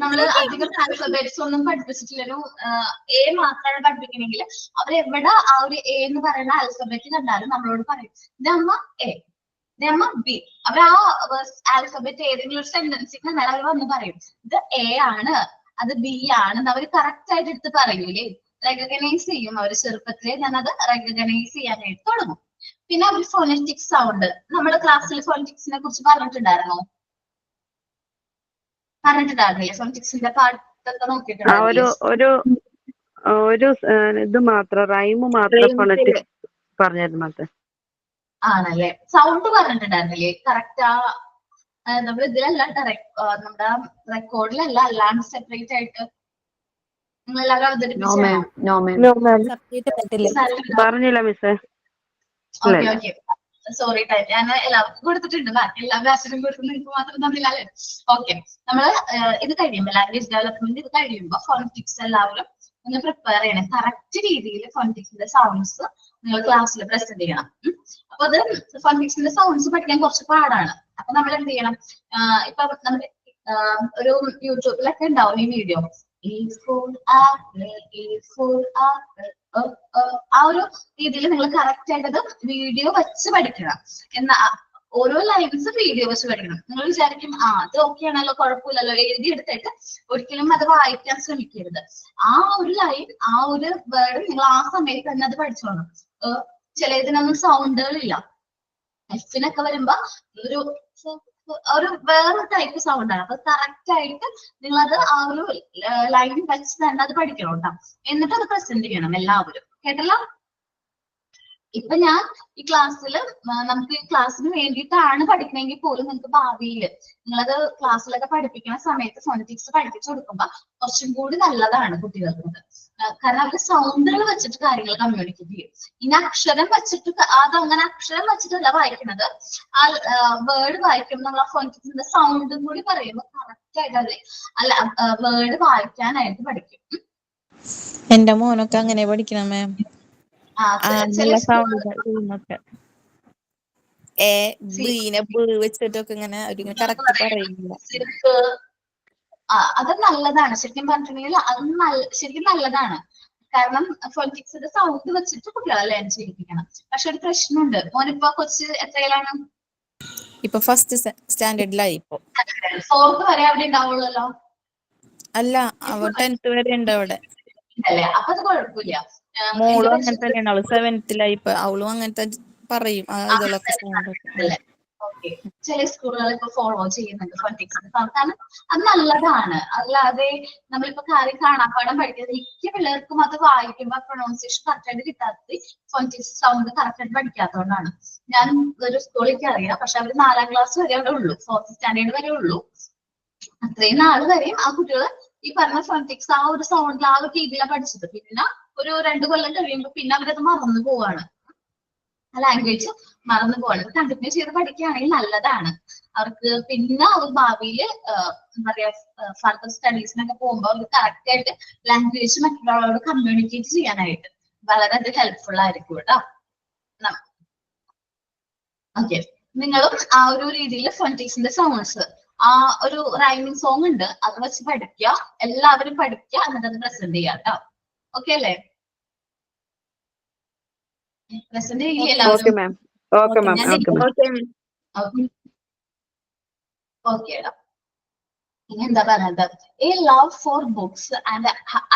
നമ്മള് അധികം ആൽഫബറ്റ്സ് ഒന്നും പഠിപ്പിച്ചിട്ടില്ലൊരു എ മാത്രമാണ് പഠിപ്പിക്കണമെങ്കിൽ അവരെവിടെ ആ ഒരു എ എന്ന് പറയുന്ന ആൽഫബറ്റ് കണ്ടാലും നമ്മളോട് പറയും ഇതമ്മ എ, ഇതമ്മ ബി. അവർ ആ ആൽഫബറ്റ് ഏതെങ്കിലും ഒരു സെന്റൻസിൽ കണ്ടാൽ അവർ വന്ന് പറയും ഇത് എ ആണ്, അത് ബി ആണ് എന്ന് അവർ കറക്റ്റ് ആയിട്ട് എടുത്ത് പറയൂലേ. റെക്കഗ്നൈസ് ചെയ്യും അവർ. ചെറുപ്പത്തിലെ ഞാനത് റെക്കഗ്നൈസ് ചെയ്യാനായിട്ട് തുടങ്ങും. പിന്നെ അവർ ഫോണറ്റിക് സൗണ്ട്, നമ്മുടെ ക്ലാസ്സിൽ ഫോണറ്റിക്സിനെ കുറിച്ച് പറഞ്ഞിട്ടുണ്ടായിരുന്നോ? പറഞ്ഞിട്ടുണ്ടായിരുന്നില്ലേ? ഫോണറ്റിക്സിന്റെ പാട്ടൊക്കെ നോക്കിയിട്ടുണ്ടായിരുന്നില്ലേ? ഒരു ഇത് മാത്രം, റൈം മാത്രം ഫോണറ്റിക്സ് പറഞ്ഞിരുന്നത് ആണല്ലേ? സൗണ്ട് പറഞ്ഞിട്ടുണ്ടായിരുന്നില്ലേ? കറക്റ്റ് ആ നമ്മൾ ഇതിലല്ല, നമ്മുടെ റെക്കോർഡിലല്ല, അല്ലാണ്ട് സെപ്പറേറ്റ് ആയിട്ട് നിങ്ങളെല്ലാവരും പറഞ്ഞില്ല മിസ്സേ. ഓക്കെ ഓക്കെ, സോറി ട്ടാ. ഞാൻ എല്ലാവർക്കും കൊടുത്തിട്ടുണ്ട്, എല്ലാ ബാച്ചിനും കൊടുത്ത് നിങ്ങൾക്ക് മാത്രം തന്നില്ലല്ലേ? ഓക്കെ, നമ്മള് ഇത് കഴിയുമ്പോൾ ലാംഗ്വേജ് ഡെവലപ്മെന്റ് ഇത് കഴിയുമ്പോൾ ഫോണറ്റിക്സ് എല്ലാവരും ഒന്ന് പ്രിപ്പയർ ചെയ്യണം. കറക്റ്റ് രീതിയിൽ ഫോണറ്റിക്സിന്റെ സൗണ്ട്സ് നിങ്ങൾ ക്ലാസ്സിൽ പ്രസന്റ് ചെയ്യണം. അപ്പൊ അത് ഫോണറ്റിക്സിന്റെ സൗണ്ട്സ് പഠിക്കാൻ കുറച്ച് പാടാണ്. അപ്പൊ നമ്മൾ എന്ത് ചെയ്യണം? ഇപ്പൊ നമ്മുടെ ഒരു യൂട്യൂബിലൊക്കെ ഉണ്ടാവും ഈ വീഡിയോ. ആ ഒരു രീതിയിൽ നിങ്ങൾ കറക്റ്റ് ആയിട്ട് അത് വീഡിയോ വെച്ച് പഠിക്കണം. എന്നാ ഓരോ ലൈൻസ് വീഡിയോ വെച്ച് പഠിക്കണം. നിങ്ങൾ വിചാരിക്കും അത് ഓക്കെ ആണല്ലോ, കുഴപ്പമില്ലല്ലോ, എഴുതിയെടുത്തിട്ട് ഒരിക്കലും അത് വായിക്കാൻ ശ്രമിക്കരുത്. ആ ഒരു ലൈൻ, ആ ഒരു വേർഡ് നിങ്ങൾ ആ സമയത്ത് തന്നെ അത് പഠിച്ചോണം. ചിലതിനൊന്നും സൗണ്ടുകളില്ല. എഫിനൊക്കെ വരുമ്പോ ഒരു വേറെ ടൈപ്പ് സൗണ്ടാണ്. അപ്പൊ കറക്റ്റ് ആയിട്ട് നിങ്ങളത് ആ ഒരു ലൈൻ വെച്ച് തന്നെ അത് പഠിക്കണം കേട്ടോ. എന്നിട്ട് അത് പ്രസന്റ് ചെയ്യണം എല്ലാവരും. കേട്ടല്ലോ? ഇപ്പൊ ഞാൻ ഈ ക്ലാസ്സിൽ നമുക്ക് ഈ ക്ലാസ്സിന് വേണ്ടിയിട്ടാണ് പഠിക്കണമെങ്കിൽ പോലും നിങ്ങൾക്ക് ഭാവിയിൽ നിങ്ങളത് ക്ലാസ്സിലൊക്കെ പഠിപ്പിക്കുന്ന സമയത്ത് ഫോണറ്റിക്സ് പഠിപ്പിച്ചു കൊടുക്കുമ്പോ കുറച്ചും കൂടി നല്ലതാണ് കുട്ടികൾക്ക്. കാരണം അവര് സൗണ്ടുകൾ വെച്ചിട്ട് കാര്യങ്ങൾ കമ്മ്യൂണിക്കേറ്റ് ചെയ്യും. ഇനി അക്ഷരം വെച്ചിട്ട് അതങ്ങനെ അക്ഷരം വെച്ചിട്ടല്ല വായിക്കുന്നത്. ആ വേർഡ് വായിക്കുമ്പോൾ നമ്മൾ ആ ഫോണറ്റിക്സിന്റെ സൗണ്ടും കൂടി പറയുമ്പോൾ കറക്റ്റ് ആയിട്ട് അത് അല്ല വേർഡ് വായിക്കാനായിട്ട് പഠിക്കും. എന്റെ മോനൊക്കെ അങ്ങനെ പഠിക്കണം മാം. വെച്ചിട്ടൊക്കെ ഇങ്ങനെ കറക്റ്റ് പറയില്ല. അത് നല്ലതാണ്. ശരിക്കും പറഞ്ഞിട്ടുണ്ടെങ്കിൽ അത് ശരിക്കും നല്ലതാണ്. കാരണം ഫോണറ്റിക്സിന്റെ സൗണ്ട് വെച്ചിട്ട് കുട്ടികളെ ലേൺ ചെയ്യിപ്പിക്കണം. പക്ഷെ ഒരു പ്രശ്നമുണ്ട്. മോനിപ്പോ കൊച്ച് എത്രയിലാണ്? ഇപ്പൊ ഫസ്റ്റ് സ്റ്റാൻഡേർഡിലായി. ഇപ്പൊ 4th വരെ അവിടെ ഉണ്ടാവുള്ളല്ലോ. അല്ല, അവ 10th വരെ ഉണ്ട് അവിടെ. അല്ലേ? അപ്പൊ അത് കുഴപ്പമില്ല. മോളും അങ്ങനെ തന്നെയാണ്. അവള് 7th-ലായി. ഇപ്പൊ അവളും അങ്ങനത്തെ പറയും. ചില സ്കൂളുകൾ ഇപ്പൊ ഫോളോ ചെയ്യുന്നുണ്ട് ഫോണറ്റിക്സിന്റെ സൗണ്ട്. കാരണം അത് നല്ലതാണ്. അല്ലാതെ നമ്മളിപ്പോ കാര്യം കാണാപ്പാടം പഠിക്കുന്നത് മിക്ക പിള്ളേർക്കും അത് വായിക്കുമ്പോ പ്രൊണൗൺസിയേഷൻ കറക്റ്റ് ആയിട്ട് കിട്ടാത്തത് ഫോണറ്റിക്സ് സൗണ്ട് കറക്റ്റ് ആയിട്ട് പഠിക്കാത്തതുകൊണ്ടാണ്. ഞാൻ ഒരു സ്കൂളിലേക്ക് അറിയാം. പക്ഷെ അവര് 4ാം ക്ലാസ് വരെ അവിടെ ഉള്ളൂ, 4th സ്റ്റാൻഡേർഡ് വരെ ഉള്ളൂ. അത്രയും നാള് വരെയും ആ കുട്ടികൾ ഈ പറഞ്ഞ ഫോണറ്റിക്സ് ആ ഒരു സൗണ്ടിൽ ആ ഒരു രീതിയിലാണ് പഠിച്ചത്. പിന്നെ ഒരു 2 കൊല്ലം കഴിയുമ്പോൾ പിന്നെ അവരത് മറന്നു പോവാണ്. ആ ലാംഗ്വേജ് മറന്നു പോവാണ്. കണ്ടിന്യൂ ചെയ്ത് പഠിക്കുകയാണെങ്കിൽ നല്ലതാണ് അവർക്ക്. പിന്നെ അവർ ഭാവിയിൽ എന്താ പറയാ ഫർദർ സ്റ്റഡീസിനൊക്കെ പോകുമ്പോൾ അവർക്ക് കറക്റ്റ് ആയിട്ട് ലാംഗ്വേജ് മറ്റുള്ളവരോട് കമ്മ്യൂണിക്കേറ്റ് ചെയ്യാനായിട്ട് വളരെ അത് ഹെൽപ്ഫുൾ ആയിരിക്കും കേട്ടോ. ഓക്കെ, നിങ്ങളും ആ ഒരു രീതിയിൽ ഫോണറ്റിക്സിന്റെ സൗണ്ട്സ്, ആ ഒരു റൈമിംഗ് സോങ് ഉണ്ട്, അത് വെച്ച് പഠിക്കുക. എല്ലാവരും പഠിക്കുക, എന്നിട്ട് അത് പ്രസന്റ് ചെയ്യാം കേട്ടോ. ഓക്കെ അല്ലേ? പ്രസന്റ് ചെയ്യില്ല okay ma'am. Okay ma'am. Okay. ഇനി എന്താ പറയുന്നത്? A love for books and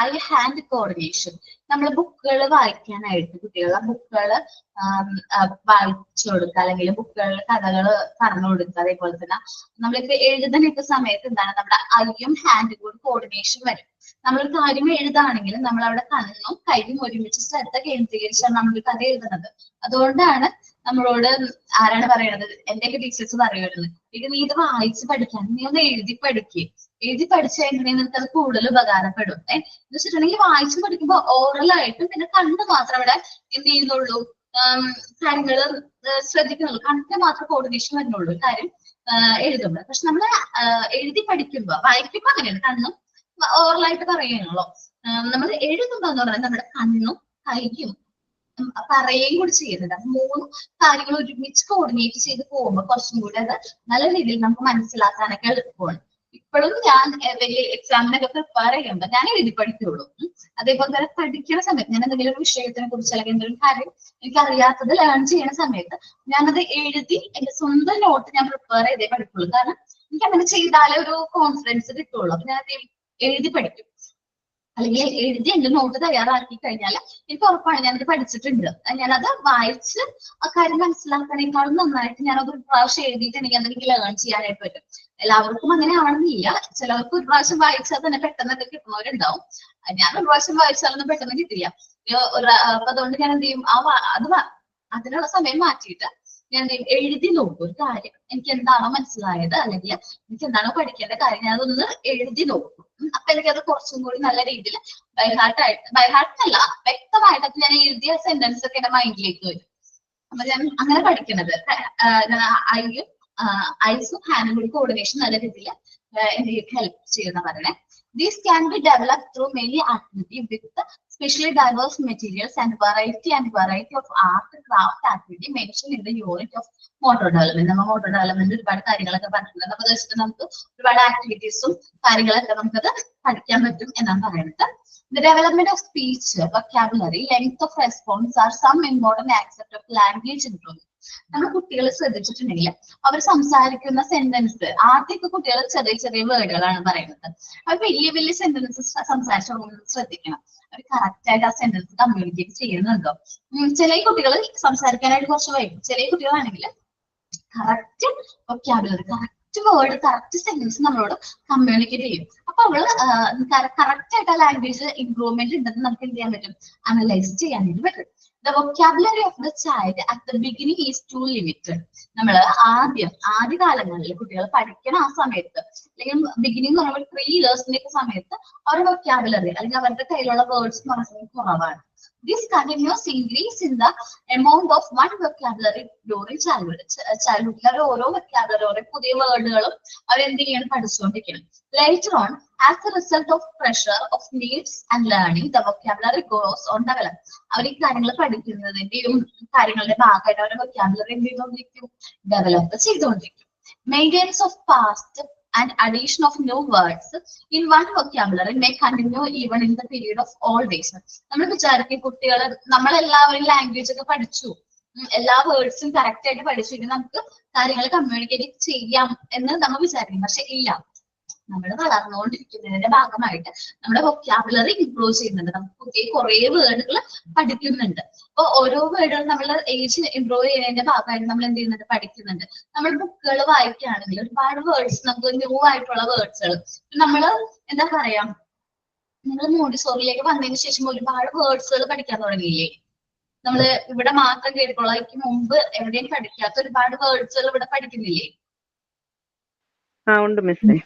I hand coordination. നമ്മൾ ബുക്കുകൾ വായിക്കാനായിട്ട് കുട്ടികളെ ബുക്കുകൾ വായിച്ചു കൊടുക്കുക, അല്ലെങ്കിൽ ബുക്കുകളിൽ കഥകൾ പറഞ്ഞു കൊടുക്കുക. അതേപോലെ തന്നെ നമ്മളിപ്പോ എഴുതാനൊക്കെ സമയത്ത് എന്താണ് നമ്മുടെ ഐയും ഹാൻഡും കൂടി കോർഡിനേഷൻ വരും. നമ്മളൊരു കാര്യം എഴുതാണെങ്കിൽ നമ്മൾ അവിടെ കണ്ണും കൈയും ഒരുമിച്ച് ശ്രദ്ധ കേന്ദ്രീകരിച്ചാണ് നമ്മൾ കഥ എഴുതുന്നത്. അതുകൊണ്ടാണ് നമ്മളോട് ആരാണ് പറയണത്, എന്റെയൊക്കെ ടീച്ചേഴ്സ് പറയുമായിരുന്നു, ഇത് നീ ഇത് വായിച്ച് പഠിക്കാൻ, നീ ഒന്ന് എഴുതി പഠിക്കുക, എഴുതി പഠിച്ചു കഴിഞ്ഞിട്ടുണ്ടെങ്കിൽ നിനക്ക് അത് കൂടുതൽ ഉപകാരപ്പെടും. എന്ന് വെച്ചിട്ടുണ്ടെങ്കിൽ വായിച്ച് പഠിക്കുമ്പോൾ ഓറലായിട്ടും പിന്നെ കണ്ണ് മാത്രം അവിടെ എന്ത് ചെയ്യുന്നുള്ളൂ, കാര്യങ്ങൾ ശ്രദ്ധിക്കുന്നുള്ളൂ, കണ്ണിന് മാത്രം കോർഡിനേഷൻ വരുന്നുള്ളൂ കാര്യം എഴുതുമ്പോൾ. പക്ഷെ നമ്മൾ എഴുതി പഠിക്കുമ്പോ വായിക്കുമ്പോ അങ്ങനെയാണ്, കണ്ണും ഓറലായിട്ട് പറയുകയാണല്ലോ. നമ്മൾ എഴുതുമ്പോ എന്ന് പറഞ്ഞാൽ നമ്മുടെ കണ്ണും കൈയും പറയുകയും കൂടി ചെയ്യുന്നുണ്ട്. അപ്പൊ 3 കാര്യങ്ങൾ ഒരുമിച്ച് കോർഡിനേറ്റ് ചെയ്ത് പോകുമ്പോൾ കുറച്ചും കൂടി അത് നല്ല രീതിയിൽ നമുക്ക് മനസ്സിലാക്കാനൊക്കെ എളുപ്പമാണ്. ഇപ്പോഴും ഞാൻ വലിയ എക്സാമിനൊക്കെ പ്രിപ്പയർ ചെയ്യുമ്പോൾ ഞാൻ എഴുതി പഠിക്കുള്ളൂ. അതേപോലെ തന്നെ പഠിക്കുന്ന സമയത്ത് ഞാൻ എന്തെങ്കിലും ഒരു വിഷയത്തിനെ കുറിച്ച് അല്ലെങ്കിൽ എന്തെങ്കിലും കാര്യം എനിക്ക് അറിയാത്തത് ലേൺ ചെയ്യുന്ന സമയത്ത് ഞാനത് എഴുതി എന്റെ സ്വന്തം നോട്ട് ഞാൻ പ്രിപ്പയർ ചെയ്തേ പഠിക്കുള്ളൂ. കാരണം എനിക്ക് അങ്ങനെ ചെയ്താലേ ഒരു കോൺഫിഡൻസ് കിട്ടുള്ളൂ. അപ്പൊ ഞാൻ എഴുതി പഠിക്കും, അല്ലെങ്കിൽ എഴുതി എന്റെ നോട്ട് തയ്യാറാക്കി കഴിഞ്ഞാൽ എനിക്ക് ഉറപ്പാണ് ഞാനത് പഠിച്ചിട്ടുണ്ട്. ഞാനത് വായിച്ച് ആ കാര്യം മനസ്സിലാക്കണേക്കാളും നന്നായിട്ട് ഞാനത് ഒരു പ്രാവശ്യം എഴുതിയിട്ടുണ്ടെങ്കിൽ അതെനിക്ക് ലേൺ ചെയ്യാനായിട്ട് പറ്റും. എല്ലാവർക്കും അങ്ങനെ ആവണമെന്നില്ല. ചിലവർക്ക് ഒരു പ്രാവശ്യം വായിച്ചാൽ തന്നെ പെട്ടെന്നൊക്കെ കിട്ടുന്നവരുണ്ടാവും. ഞാൻ ഒരു പ്രാവശ്യം വായിച്ചാലൊന്നും പെട്ടെന്ന് കിട്ടില്ല. അപ്പൊ അതുകൊണ്ട് ഞാൻ എന്ത് ചെയ്യും, അതിനുള്ള സമയം മാറ്റിയിട്ട് ഞാൻ എഴുതി നോക്കും. ഒരു കാര്യം എനിക്ക് എന്താണോ മനസ്സിലായത് അല്ലെങ്കിൽ എനിക്ക് എന്താണോ പഠിക്കേണ്ട കാര്യം ഞാൻ അതൊന്ന് എഴുതി നോക്കും. അപ്പൊ എനിക്കത് കുറച്ചും കൂടി നല്ല രീതിയിൽ ബൈഹാർട്ടല്ല വ്യക്തമായിട്ട് ഞാൻ എഴുതിയ സെന്റൻസ് ഒക്കെ എന്റെ മൈൻഡിലേക്ക് വരും. അപ്പൊ ഞാൻ അങ്ങനെ പഠിക്കുന്നത് ഐസും ഹാൻഡും കൂടി കോർഡിനേഷൻ നല്ല രീതിയിൽ എനിക്ക് ഹെൽപ്പ് ചെയ്യുന്ന പറയണേ. These can be developed through many activity with specially diverse materials and variety of art craft activity mentioned in the unit of motor development. നമ്മൾ മോട്ടോർ ഡെവലപ്മെന്റ് ഒരുപാട് കാര്യങ്ങളൊക്കെ പറഞ്ഞിട്ടുണ്ട്. അപ്പൊ ജസ്റ്റ് നമുക്ക് ഒരുപാട് ആക്ടിവിറ്റീസും കാര്യങ്ങളൊക്കെ നമുക്കത് പഠിക്കാൻ പറ്റും എന്നാണ് പറയുന്നത്. The development of speech, vocabulary, length of response are some important aspects of language improvement. നമ്മൾ കുട്ടികൾ ശ്രദ്ധിച്ചിട്ടുണ്ടെങ്കിൽ അവർ സംസാരിക്കുന്ന സെന്റൻസ് ആദ്യമൊക്കെ കുട്ടികൾ ചെറിയ ചെറിയ വേർഡുകളാണ് പറയുന്നത്. അവർ വലിയ വലിയ സെന്റൻസസ് സംസാരിച്ചു ശ്രദ്ധിക്കണം. അവർ കറക്റ്റ് ആയിട്ട് ആ സെന്റൻസ് കമ്മ്യൂണിക്കേറ്റ് ചെയ്യുന്നുണ്ടോ. ചില കുട്ടികൾ സംസാരിക്കാനായിട്ട് കുറച്ച് വൈകും. ചില കുട്ടികളാണെങ്കിൽ correct vocabulary, correct word, correct sentence നമ്മളോട് കമ്മ്യൂണിക്കേറ്റ് ചെയ്യും. അപ്പൊ അവള് കറക്റ്റ് ആയിട്ട് ആ ലാംഗ്വേജ് ഇംപ്രൂവ്മെന്റ് ഉണ്ടെന്ന് നമുക്ക് എന്ത് ചെയ്യാൻ പറ്റും, അനലൈസ് ചെയ്യാനായിട്ട് പറ്റും. The vocabulary of the child at the beginning is too limited. നമ്മൾ ആദ്യ കാലങ്ങളിൽ കുട്ടികൾ പഠിക്കണം ആ സമയത്ത്, അല്ലെങ്കിൽ ബിഗിനിങ് എന്ന് പറയുമ്പോൾ 3 yearsന്റെ ഒക്കെ സമയത്ത് അവരുടെ വൊക്കാബുലറി അല്ലെങ്കിൽ അവരുടെ കയ്യിലുള്ള വേർഡ്സ് എന്ന് പറയുന്നത് കുറവാണ്. This continuous increase in the amount of one vocabulary during childhood. ചൈൽഡ്ഹുഡിലെ ഓരോ വൊക്കാബുലറി, ഓരോ പുതിയ വേർഡുകളും അവരെന്ത് ചെയ്യണം, പഠിച്ചുകൊണ്ടിരിക്കണം. Later on, as a result of pressure of needs and learning, the vocabulary goes on develop. അവർ ഈ കാര്യങ്ങൾ പഠിക്കുന്നതിന്റെയും കാര്യങ്ങളുടെ ഭാഗമായിട്ട് അവരുടെ വൊക്കാബുലറി എന്ത് ചെയ്തുകൊണ്ടിരിക്കും, ഡെവലപ്പ് ചെയ്തുകൊണ്ടിരിക്കും. Maintenance of past and addition of new words in one vocabulary may continue even in the period of old age. നമ്മൾ വിചാരിക്കും കുട്ടികൾ, നമ്മളെല്ലാവരും ലാംഗ്വേജ് ഒക്കെ പഠിച്ചു, എല്ലാ വേർഡ്സും കറക്റ്റ് ആയിട്ട് പഠിച്ചിട്ട് നമുക്ക് കാര്യങ്ങൾ കമ്മ്യൂണിക്കേറ്റ് ചെയ്യാം എന്ന് നമ്മൾ വിചാരിക്കും. പക്ഷെ ഇല്ല, നമ്മൾ വളർന്നുകൊണ്ടിരിക്കുന്നതിന്റെ ഭാഗമായിട്ട് നമ്മുടെ വൊക്കാബുലറി ഇംപ്രൂവ് ചെയ്യുന്നുണ്ട്. നമുക്ക് പുതിയ കുറെ വേർഡുകൾ പഠിക്കുന്നുണ്ട്. അപ്പൊ ഓരോ വേർഡുകൾ നമ്മൾ ഏജ് ഇംപ്രൂവ് ചെയ്യുന്നതിന്റെ ഭാഗമായിട്ട് നമ്മൾ എന്ത് ചെയ്യുന്നുണ്ട്, പഠിക്കുന്നുണ്ട്. നമ്മൾ ബുക്കുകൾ വായിക്കുകയാണെങ്കിൽ ഒരുപാട് വേർഡ്സ്, നമുക്ക് ന്യൂ ആയിട്ടുള്ള വേർഡ്സുകൾ നമ്മൾ എന്താ പറയാ, നിങ്ങൾ മോണ്ടിസോറിയിലേക്ക് വന്നതിന് ശേഷം ഒരുപാട് വേർഡ്സുകൾ പഠിക്കാൻ തുടങ്ങിയില്ലേ. നമ്മള് ഇവിടെ മാത്രം കേൾക്കുള്ള, എനിക്ക് മുമ്പ് എവിടെയും പഠിക്കാത്ത ഒരുപാട് വേർഡ്സുകൾ ഇവിടെ പഠിക്കുന്നില്ലേ? ഉണ്ട് മിസ്സേ.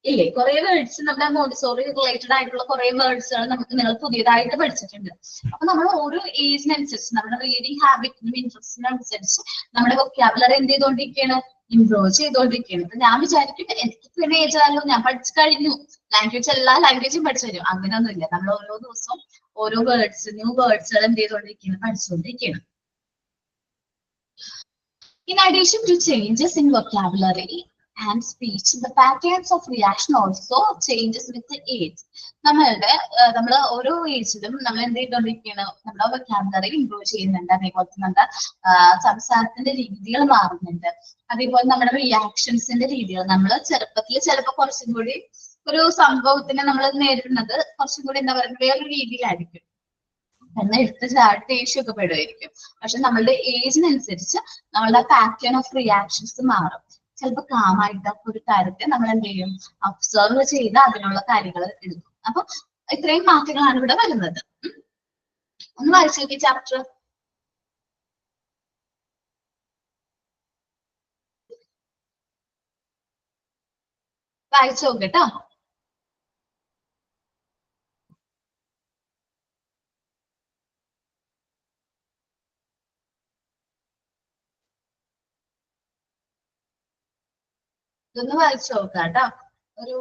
ഇല്ലേ, കുറെ വേർഡ്സ് നമ്മുടെ മോണ്ടിസോറി റിലേറ്റഡ് ആയിട്ടുള്ള കുറെ വേർഡ്സുകൾ നിങ്ങൾ പുതിയതായിട്ട് പഠിച്ചിട്ടുണ്ട്. അപ്പൊ നമ്മൾ ഓരോ ഏജിനനുസരിച്ച് നമ്മുടെ റീഡിങ് ഹാബിറ്റിനും ഇൻട്രസ്റ്റിനനുസരിച്ച് നമ്മുടെ വൊക്കാബുലറി എന്ത് ചെയ്തുകൊണ്ടിരിക്കുകയാണ്, ഇംപ്രൂവ് ചെയ്തുകൊണ്ടിരിക്കുകയാണ്. അപ്പൊ ഞാൻ വിചാരിക്കും എനിക്ക് പിന്നെ ഏജ് ആയാലും ഞാൻ പഠിച്ചു കഴിഞ്ഞു, ലാംഗ്വേജ് എല്ലാ ലാംഗ്വേജും പഠിച്ചു കഴിഞ്ഞു. അങ്ങനെയൊന്നുമില്ല. നമ്മൾ ഓരോ ദിവസവും ഓരോ വേർഡ്സ്, ന്യൂ വേർഡ്സുകൾ എന്ത് ചെയ്തുകൊണ്ടിരിക്കുകയാണ്, പഠിച്ചുകൊണ്ടിരിക്കുകയാണ്. In addition to changes in vocabulary and speech, the patterns of reaction also changes with the age. നമ്മൾ ഓരോ ഏജിലും നമ്മൾ എന്ത് ചെയ്തുകൊണ്ടിരിക്കുകയാണ്, നമ്മുടെ വൊക്കാബുലറി ഇംപ്രൂവ് ചെയ്യുന്നുണ്ട്. അതേപോലെ നമ്മുടെ സംസാരത്തിന്റെ രീതികൾ മാറുന്നുണ്ട്. അതേപോലെ നമ്മുടെ റിയാക്ഷൻസിന്റെ രീതികൾ, നമ്മൾ ചെറുപ്പത്തിൽ ചിലപ്പോൾ കുറച്ചും കൂടി ഒരു സംഭവത്തിനെ നമ്മൾ നേരിടുന്നത് കുറച്ചും കൂടി എന്താ പറയുക, വേറൊരു രീതിയിലായിരിക്കും. എന്നാൽ എടുത്ത് ചാടി ദേഷ്യമൊക്കെ പെടുമായിരിക്കും. പക്ഷെ നമ്മളുടെ ഏജിനനുസരിച്ച് നമ്മളുടെ പാറ്റേൺ ഓഫ് റിയാക്ഷൻസ് മാറും. ചിലപ്പോൾ കാമായിട്ട് ഒരു കാര്യത്തെ നമ്മൾ എന്ത് ചെയ്യും, ഒബ്സർവ് ചെയ്ത് അതിനുള്ള കാര്യങ്ങൾ എടുക്കും. അപ്പൊ ഇത്രയും മാറ്റങ്ങളാണ് ഇവിടെ വരുന്നത്. ഒന്ന് വായിച്ചു നോക്കി ചാപ്റ്റർ. വായിച്ചു നോക്കട്ടോ. ഇതൊന്ന് വായിച്ചു നോക്കാട്ടോ. ഒരു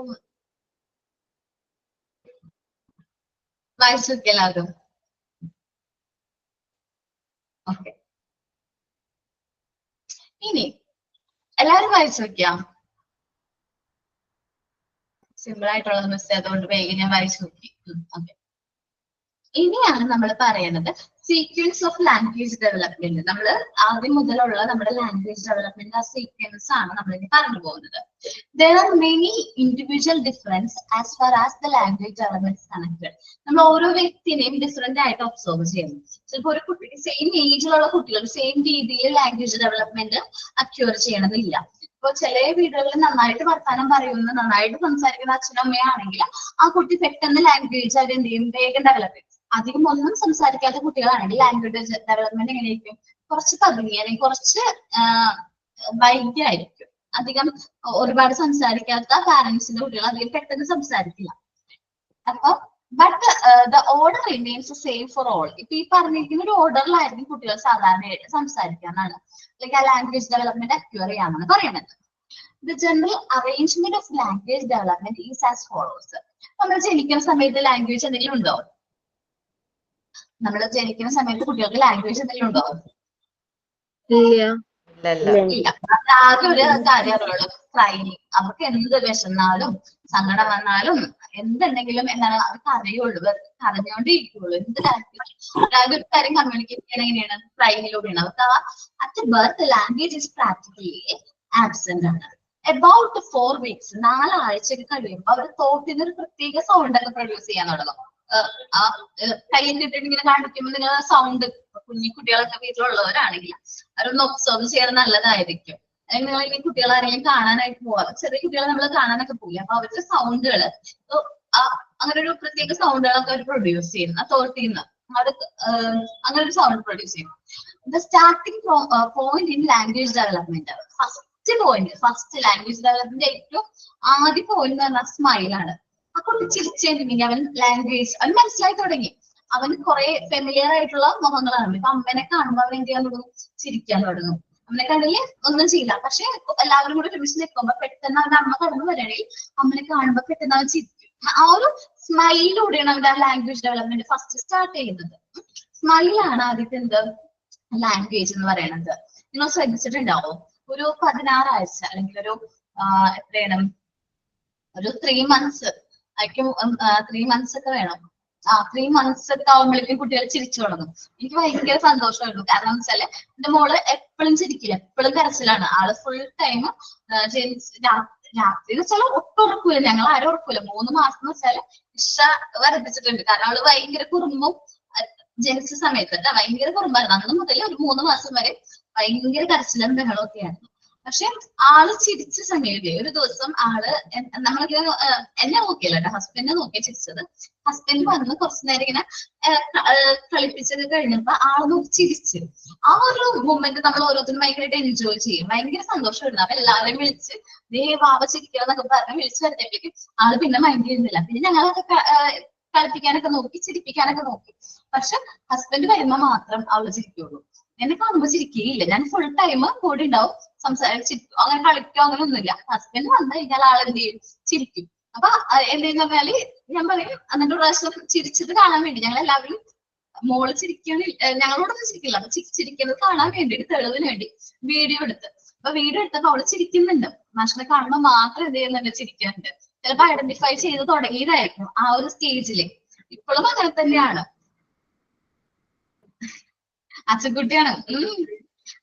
വായിച്ചു നോക്കിയ എല്ലാവരും. ഓക്കെ, ഇനി എല്ലാവരും വായിച്ചു നോക്കിയാ? സിമ്പിൾ ആയിട്ടുള്ളത് മിസ് ചെയ്തുകൊണ്ട് വേഗം ഞാൻ വായിച്ചു നോക്കി. ഓക്കെ, ഇനിയാണ് നമ്മൾ പറയുന്നത് സീക്വൻസ് ഓഫ് ലാംഗ്വേജ് ഡെവലപ്മെന്റ്. നമ്മൾ ആദ്യം മുതലുള്ള നമ്മുടെ ലാംഗ്വേജ് ഡെവലപ്മെന്റ് ആ സീക്വൻസ് ആണ് നമ്മൾ ഇനി പറഞ്ഞു പോകുന്നത്. There are many individual difference as far as the language development is connected. നമ്മൾ ഓരോ വ്യക്തിനെയും ഡിഫറെന്റ് ആയിട്ട് ഒബ്സർവ് ചെയ്യുന്നു. ചിലപ്പോൾ ഒരു കുട്ടിക്ക് സെയിം ഏജിലുള്ള കുട്ടികൾ സെയിം രീതിയിൽ ലാംഗ്വേജ് ഡെവലപ്മെന്റ് അക്യൂർ ചെയ്യണമെന്നില്ല. ഇപ്പൊ ചില വീടുകളിൽ നന്നായിട്ട് വർത്താനം പറയുന്ന നന്നായിട്ട് സംസാരിക്കുന്ന അച്ഛനും അമ്മയാണെങ്കിൽ ആ കുട്ടി പെട്ടെന്ന് ലാംഗ്വേജ് അവർ എന്ത് ചെയ്യും, വേഗം ഡെവലപ്പ് ചെയ്യും. അധികം ഒന്നും സംസാരിക്കാത്ത കുട്ടികളാണെങ്കിൽ ലാംഗ്വേജ് ഡെവലപ്മെന്റ് എങ്ങനെയായിരിക്കും, കുറച്ച് പതുങ്ങി അല്ലെങ്കിൽ കുറച്ച് വൈകിയായിരിക്കും. അധികം ഒരുപാട് സംസാരിക്കാത്ത പാരന്റ്സിന്റെ കുട്ടികൾ അധികം പെട്ടെന്ന് സംസാരിക്കില്ല. അപ്പൊ but the order remains same for all. ഇപ്പൊ ഈ പറഞ്ഞിരിക്കുന്ന ഒരു ഓർഡറിലായിരിക്കും കുട്ടികൾ സാധാരണയായിട്ട് സംസാരിക്കാനാണ് അല്ലെങ്കിൽ ആ ലാംഗ്വേജ് ഡെവലപ്മെന്റ് അക്യൂർ ചെയ്യാമെന്ന് പറയുന്നത്. The general arrangement of language development is as follows. നമ്മൾ ജനിക്കുന്ന സമയത്ത് ലാംഗ്വേജ് എന്തെങ്കിലും ഉണ്ടോ? നമ്മൾ ജനിക്കുന്ന സമയത്ത് കുട്ടികൾക്ക് ലാംഗ്വേജ് എന്തെങ്കിലും ഉണ്ടോ? ഇല്ല. ആകെ ഒരു കാര്യം അറിയുള്ളൂ, ക്രൈമിങ്. അവർക്ക് എന്ത് വിശന്നാലും സങ്കടം വന്നാലും എന്തുണ്ടെങ്കിലും എന്താണ് അവർക്ക് അറിയുള്ളൂ, കരഞ്ഞോണ്ടിരിക്കുള്ളൂ. എന്ത് ഒരു കാര്യം കമ്മ്യൂണിക്കേറ്റ് ചെയ്യാൻ എങ്ങനെയാണ്, ക്രൈമിലൂടെയാണ്. അവർക്ക് at birth language is practically absent ആണ്. അബൌട്ട് 4 weeks 4 ആഴ്ചയൊക്കെ കഴിയുമ്പോൾ അവർ തോട്ടിന് ഒരു പ്രത്യേക സൗണ്ട് ഒക്കെ പ്രൊഡ്യൂസ് ചെയ്യാൻ തുടങ്ങും. ആ കയ്യിൽ ഇട്ടിട്ട് ഇങ്ങനെ കാണിക്കുമ്പോൾ നിങ്ങൾ സൗണ്ട്, കുഞ്ഞിക്കുട്ടികളൊക്കെ വീട്ടിലുള്ളവരാണെങ്കിൽ അവരൊന്ന് ഒബ്സർവ് ചെയ്യാൻ നല്ലതായിരിക്കും. അല്ലെങ്കിൽ നിങ്ങൾ ഈ കുട്ടികളെ ആരെങ്കിലും കാണാനായിട്ട് പോവാം, ചെറിയ കുട്ടികളെ നമ്മൾ കാണാനൊക്കെ പോയി, അപ്പൊ അവരുടെ സൗണ്ടുകള് അങ്ങനെ ഒരു പ്രത്യേക സൗണ്ടുകളൊക്കെ അവർ പ്രൊഡ്യൂസ് ചെയ്യുന്നു ആ തോട്ടിൽ നിന്ന്. അത് അങ്ങനെ ഒരു സൗണ്ട് പ്രൊഡ്യൂസ് ചെയ്യും. The starting point in language development, first language development ഏറ്റവും ആദ്യ പോയിന്റ് എന്ന് പറഞ്ഞാൽ സ്മൈലാണ്. ആ കുട്ടി ചിരിച്ചിട്ടുണ്ടെങ്കിൽ അവൻ ലാംഗ്വേജ് അവൻ മനസ്സിലായി തുടങ്ങി. അവന് കുറെ ഫെമിലിയർ ആയിട്ടുള്ള മുഖങ്ങളാണ്. ഇപ്പൊ അമ്മനെ കാണുമ്പോൾ അവൻ എന്ത് ചെയ്യാൻ തുടങ്ങും, ചിരിക്കാൻ തുടങ്ങും. അമ്മനെ കണ്ടില്ലേ ഒന്നും ചെയ്യില്ല, പക്ഷെ എല്ലാവരും കൂടെ ഒരുമിച്ച് നിൽക്കുമ്പോ പെട്ടെന്ന് അവന്റെ അമ്മ കടന്നു വരണമെങ്കിൽ അമ്മനെ കാണുമ്പോ പെട്ടെന്ന് അവൻ ചിരിക്കും. ആ ഒരു സ്മൈലിലൂടെയാണ് അവന്റെ ലാംഗ്വേജ് ഡെവലപ്മെന്റ് ഫസ്റ്റ് സ്റ്റാർട്ട് ചെയ്യുന്നത്. സ്മൈലാണ് ആദ്യത്തെ എന്ത് ലാംഗ്വേജ് എന്ന് പറയുന്നത്. നിങ്ങൾ ശ്രദ്ധിച്ചിട്ടുണ്ടാവും, ഒരു 16 ആഴ്ച അല്ലെങ്കിൽ ഒരു എത്രയാണ്, ഒരു 3 months ആയിരിക്കും, 3 months ഒക്കെ വേണം. 3 months ഒക്കെ ആവുമ്പോഴേക്കും കുട്ടികൾ ചിരിച്ചു തുടങ്ങും. എനിക്ക് ഭയങ്കര സന്തോഷമായിരുന്നു. കാരണം എന്ന് വെച്ചാല് എന്റെ മോള് എപ്പോഴും ചിരിക്കില്ല, എപ്പോഴും കരച്ചിലാണ്. ആള് ഫുൾ ടൈം രാത്രി എന്ന് വെച്ചാൽ ഒട്ടും ഉറക്കൂല. ഞങ്ങൾ ആരും ഉറക്കൂല. 3 മാസം എന്ന് വെച്ചാല് ഇഷ വർദ്ധിച്ചിട്ടുണ്ട്. കാരണം അവള് ഭയങ്കര കുറുമ്പും ജനിച്ച സമയത്ത് ഭയങ്കര കുറുമ്പായിരുന്നു. അന്ന് മുതൽ ഒരു 3 മാസം വരെ ഭയങ്കര കരച്ചിലും ബഹളമൊക്കെയാണ്. പക്ഷെ ആള് ചിരിച്ച സമയത്ത് ഒരു ദിവസം ആള് നമ്മളിങ്ങനെ എന്നെ നോക്കിയല്ലോ കേട്ടോ, ഹസ്ബൻഡിനെ നോക്കിയാ ചിരിച്ചത്. ഹസ്ബൻഡ് വന്ന് കുറച്ചു നേരം ഇങ്ങനെ കളിപ്പിച്ചൊക്കെ കഴിഞ്ഞപ്പോ ആള് നോക്കി ചിരിച്ചു. ആ ഒരു മൊമെന്റ് നമ്മൾ ഓരോരുത്തരും ഭയങ്കരമായിട്ട് എൻജോയ് ചെയ്യും. ഭയങ്കര സന്തോഷമായിരുന്നു. അപ്പൊ എല്ലാവരെയും വിളിച്ച് ദേ വാവ ചിരിക്കണമെന്നൊക്കെ പറഞ്ഞ് വിളിച്ചു വരുത്തേക്ക് ആള് പിന്നെ മൈൻഡ് ചെയ്യുന്നില്ല. പിന്നെ ഞങ്ങളൊക്കെ കളിപ്പിക്കാനൊക്കെ നോക്കി, ചിരിപ്പിക്കാനൊക്കെ നോക്കി. പക്ഷെ ഹസ്ബൻഡ് വരുമ്പോ മാത്രം അവള് ചിരിക്കുള്ളൂ. എന്നെ കാണുമ്പോ ചിരിക്കുകയില്ല. ഞാൻ ഫുൾ ടൈം കൂടെ ഉണ്ടാവും, സംസാരിച്ചിരിക്കും, അങ്ങനെ കളിക്കോ അങ്ങനെ ഒന്നുമില്ല. ഹസ്ബൻഡ് വന്നു കഴിഞ്ഞാൽ ആളെന്ത് ചെയ്യും, ചിരിക്കും. അപ്പൊ എന്തെന്ന് പറഞ്ഞാല് ഞാൻ പറയും, എന്നിട്ട് ഒരു പ്രാവശ്യം ചിരിച്ചത് കാണാൻ വേണ്ടി ഞങ്ങൾ എല്ലാവരും മോള് ഞങ്ങളോടൊന്നും ചിരിക്കില്ല, അപ്പൊ ചിരിക്കുന്നത് കാണാൻ വേണ്ടിയിട്ട് തെളിവിന് വേണ്ടി വീഡിയോ എടുത്ത്. അപ്പൊ വീഡിയോ എടുത്തപ്പോ അവള് ചിരിക്കുന്നുണ്ട്. മാഷിനെ കാണുമ്പോൾ മാത്രം എന്ത് ചെയ്യുന്നുണ്ട്, ചിരിക്കുന്നുണ്ട്. ചിലപ്പോ ഐഡന്റിഫൈ ചെയ്ത് തുടങ്ങിയതായിരിക്കും ആ ഒരു സ്റ്റേജില്. ഇപ്പോഴും അങ്ങനെ തന്നെയാണ്. അച്ചക്കുട്ടിയാണ്.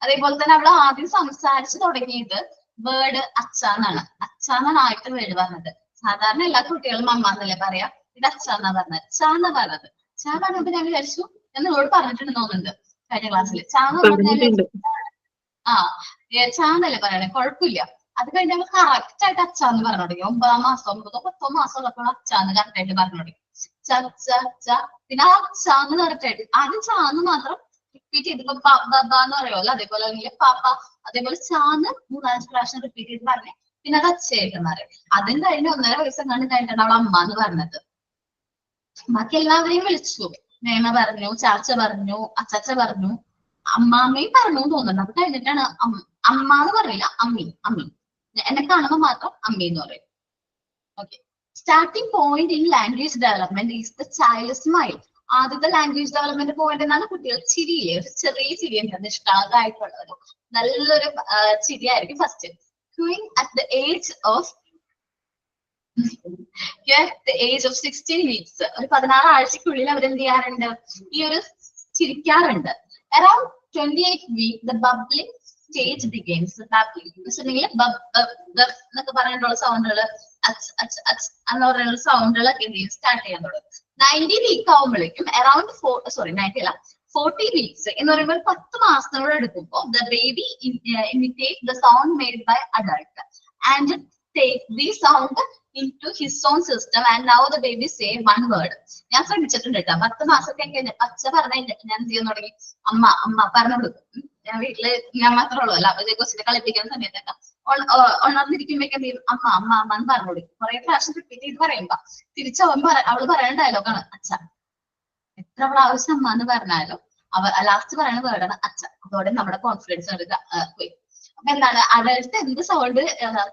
അതേപോലെ തന്നെ അവള് ആദ്യം സംസാരിച്ചു തുടങ്ങിയത് വേർഡ് അച്ചാന്നാണ്. അച്ചാന്നാണ് ആദ്യത്തെ വേർഡ് പറഞ്ഞത്. സാധാരണ എല്ലാ കുട്ടികളും അമ്മാന്നല്ലേ പറയാ, ഇത് അച്ചാന്നാ പറഞ്ഞത്, ചാന്ന പറഞ്ഞത്. ചാ പറഞ്ഞപ്പോ ഞാൻ വിചാരിച്ചു, ഞാൻ നിങ്ങളോട് പറഞ്ഞിട്ടുണ്ട് തോന്നുന്നുണ്ട് കഴിഞ്ഞ ക്ലാസ്സിൽ. ചാന്ന് പറഞ്ഞാൽ ചാന്നല്ലേ പറയണേ, കുഴപ്പമില്ല. അത് കഴിഞ്ഞ് ഞങ്ങൾ കറക്റ്റ് ആയിട്ട് അച്ചാന്ന് പറഞ്ഞു തുടങ്ങി. 9 മാസം 9 10 മാസം ഉള്ളപ്പോൾ അച്ചാന്ന് കറക്റ്റ് ആയിട്ട് പറഞ്ഞു തുടങ്ങി. ച പിന്നെ ആ അച്ചാന്ന് കറക്റ്റ് ആയിട്ട് ആദ്യം ചാന്ന് മാത്രം റിപ്പീറ്റ് ചെയ്തിപ്പോ ബ എന്ന് പറയുമല്ലോ, അതേപോലെ അല്ലെങ്കിൽ പാപ്പ, അതേപോലെ ചാന്ന് 3-5 പ്രാവശ്യം റിപ്പീറ്റ് ചെയ്ത് പറഞ്ഞ് പിന്നെ അത് അച്ഛയൊക്കെ മാറി. അതും കഴിഞ്ഞ് 1.5 വയസ്സ് കഴിഞ്ഞിട്ടാണ് അവൾ അമ്മ എന്ന് പറഞ്ഞത്. ബാക്കി എല്ലാവരെയും വിളിച്ചു. മേമ പറഞ്ഞു, ചാച്ച പറഞ്ഞു, അച്ചാച്ച പറഞ്ഞു, അമ്മാമ്മയും പറഞ്ഞു തോന്നുന്നു. അത് കഴിഞ്ഞിട്ടാണ് അമ്മ എന്ന് പറയില്ല, അമ്മി. എന്നെ കാണുമ്പോൾ മാത്രം അമ്മി എന്ന് പറയും. Okay. Starting point in language development is the child smile. ആദ്യത്തെ ലാംഗ്വേജ് ഡെവലപ്മെന്റ് പോയിന്റ് എന്നാണ് കുട്ടികൾ ചിരിയില്ലേ, ഒരു ചെറിയ ചിരി ഉണ്ട്, നിഷ്കളങ്കമായിട്ടുള്ള ഒരു നല്ലൊരു ചിരിയായിരിക്കും first. At the age of 16 weeks, ഒരു 16 ആഴ്ചക്കുള്ളിൽ അവരെന്ത് ചെയ്യാറുണ്ട്, ഈ ഒരു ചിരിക്കാറുണ്ട്. Around 28 weeks the bubbling stage begins. എന്നൊക്കെ പറഞ്ഞിട്ടുള്ള സൗണ്ടുകൾ, എന്ന് പറയുന്ന സൗണ്ടുകളൊക്കെ എന്ത് ചെയ്യും, സ്റ്റാർട്ട് ചെയ്യാൻ തുടങ്ങും. 90 weeks ആവുമ്പോഴേക്കും അറൌണ്ട് 40 weeks എന്ന് പറയുമ്പോൾ 10 മാസത്തോടെ എടുക്കുമ്പോൾ the baby imitate the sound made by adult and take the sound into his own system and now the baby say one word. ഞാൻ ശ്രമിച്ചിട്ടുണ്ട് കേട്ടോ. 10 മാസത്തെ അച്ഛ പറഞ്ഞ ഞാൻ ചെയ്യാൻ തുടങ്ങി, അമ്മ പറഞ്ഞു കൊടുക്കും. ഞാൻ വീട്ടില് ഞാൻ മാത്രമേ ഉള്ളൂ അല്ല, അപ്പൊ കൊച്ചിനെ കളിപ്പിക്കുന്ന സമയത്തൊക്കെ ഉണർന്നിരിക്കുമ്പോഴേക്കും എന്ത് ചെയ്യും, അമ്മ എന്ന് പറഞ്ഞു കൊടുക്കും. കുറെ പ്രാവശ്യം റിപ്പീറ്റ് ചെയ്ത് പറയുമ്പോ അവള് പറയുന്ന ഡയലോഗാണ് അച്ഛ. എത്ര പ്രാവശ്യം അമ്മ എന്ന് പറഞ്ഞാലും ലാസ്റ്റ് പറയുന്ന വേർഡാണ് അച്ഛ. അതോടെ നമ്മുടെ കോൺഫിഡൻസ് പോയി. അപ്പൊ എന്താണ്, അഡൽട്ട് എന്ത് സൗണ്ട്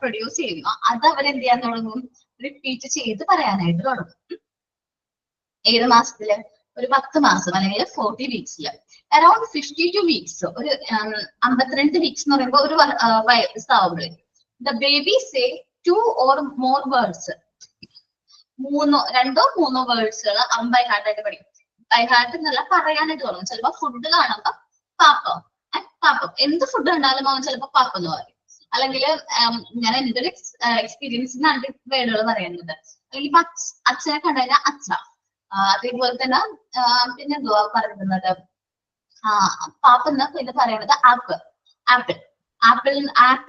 പ്രൊഡ്യൂസ് ചെയ്യുന്നു അത് അവരെന്ത് ചെയ്യാൻ തുടങ്ങും, റിപ്പീറ്റ് ചെയ്ത് പറയാനായിട്ട് തുടങ്ങും. ഏത് മാസത്തില്, ഒരു 10 മാസം അല്ലെങ്കിൽ 40 weeksല്. അറൌണ്ട് 52 weeks, ഒരു 52 weeks എന്ന് പറയുമ്പോൾ ഒരു വയസ്സാവുമ്പോഴേക്കും the baby say 2 or more words. 2 or 3 വേർഡ്സുകൾ അവൻ ബൈ ഹാർട്ട് ആയിട്ട് പഠിക്കും. ബൈ ഹാർട്ട് എന്നല്ല, പറയാനായിട്ട് തുടങ്ങും. ചിലപ്പോ ഫുഡ് കാണുമ്പോ പാപ്പം, എന്ത് ഫുഡ് കണ്ടാലും അവൻ ചിലപ്പോ പാപ്പം എന്ന് പറയും. അല്ലെങ്കിൽ ഞാൻ എന്റെ ഒരു എക്സ്പീരിയൻസിനാണ് വേർഡുകൾ പറയുന്നത്. അല്ലെങ്കിൽ അച്ഛനെ കണ്ടുകഴിഞ്ഞാൽ അച്ഛ. അതേപോലെ തന്നെ പിന്നെ എന്തുവാ പറയുന്നത്, പാപ്പെന്ന് പിന്നെ പറയുന്നത് ആപ്പിൾ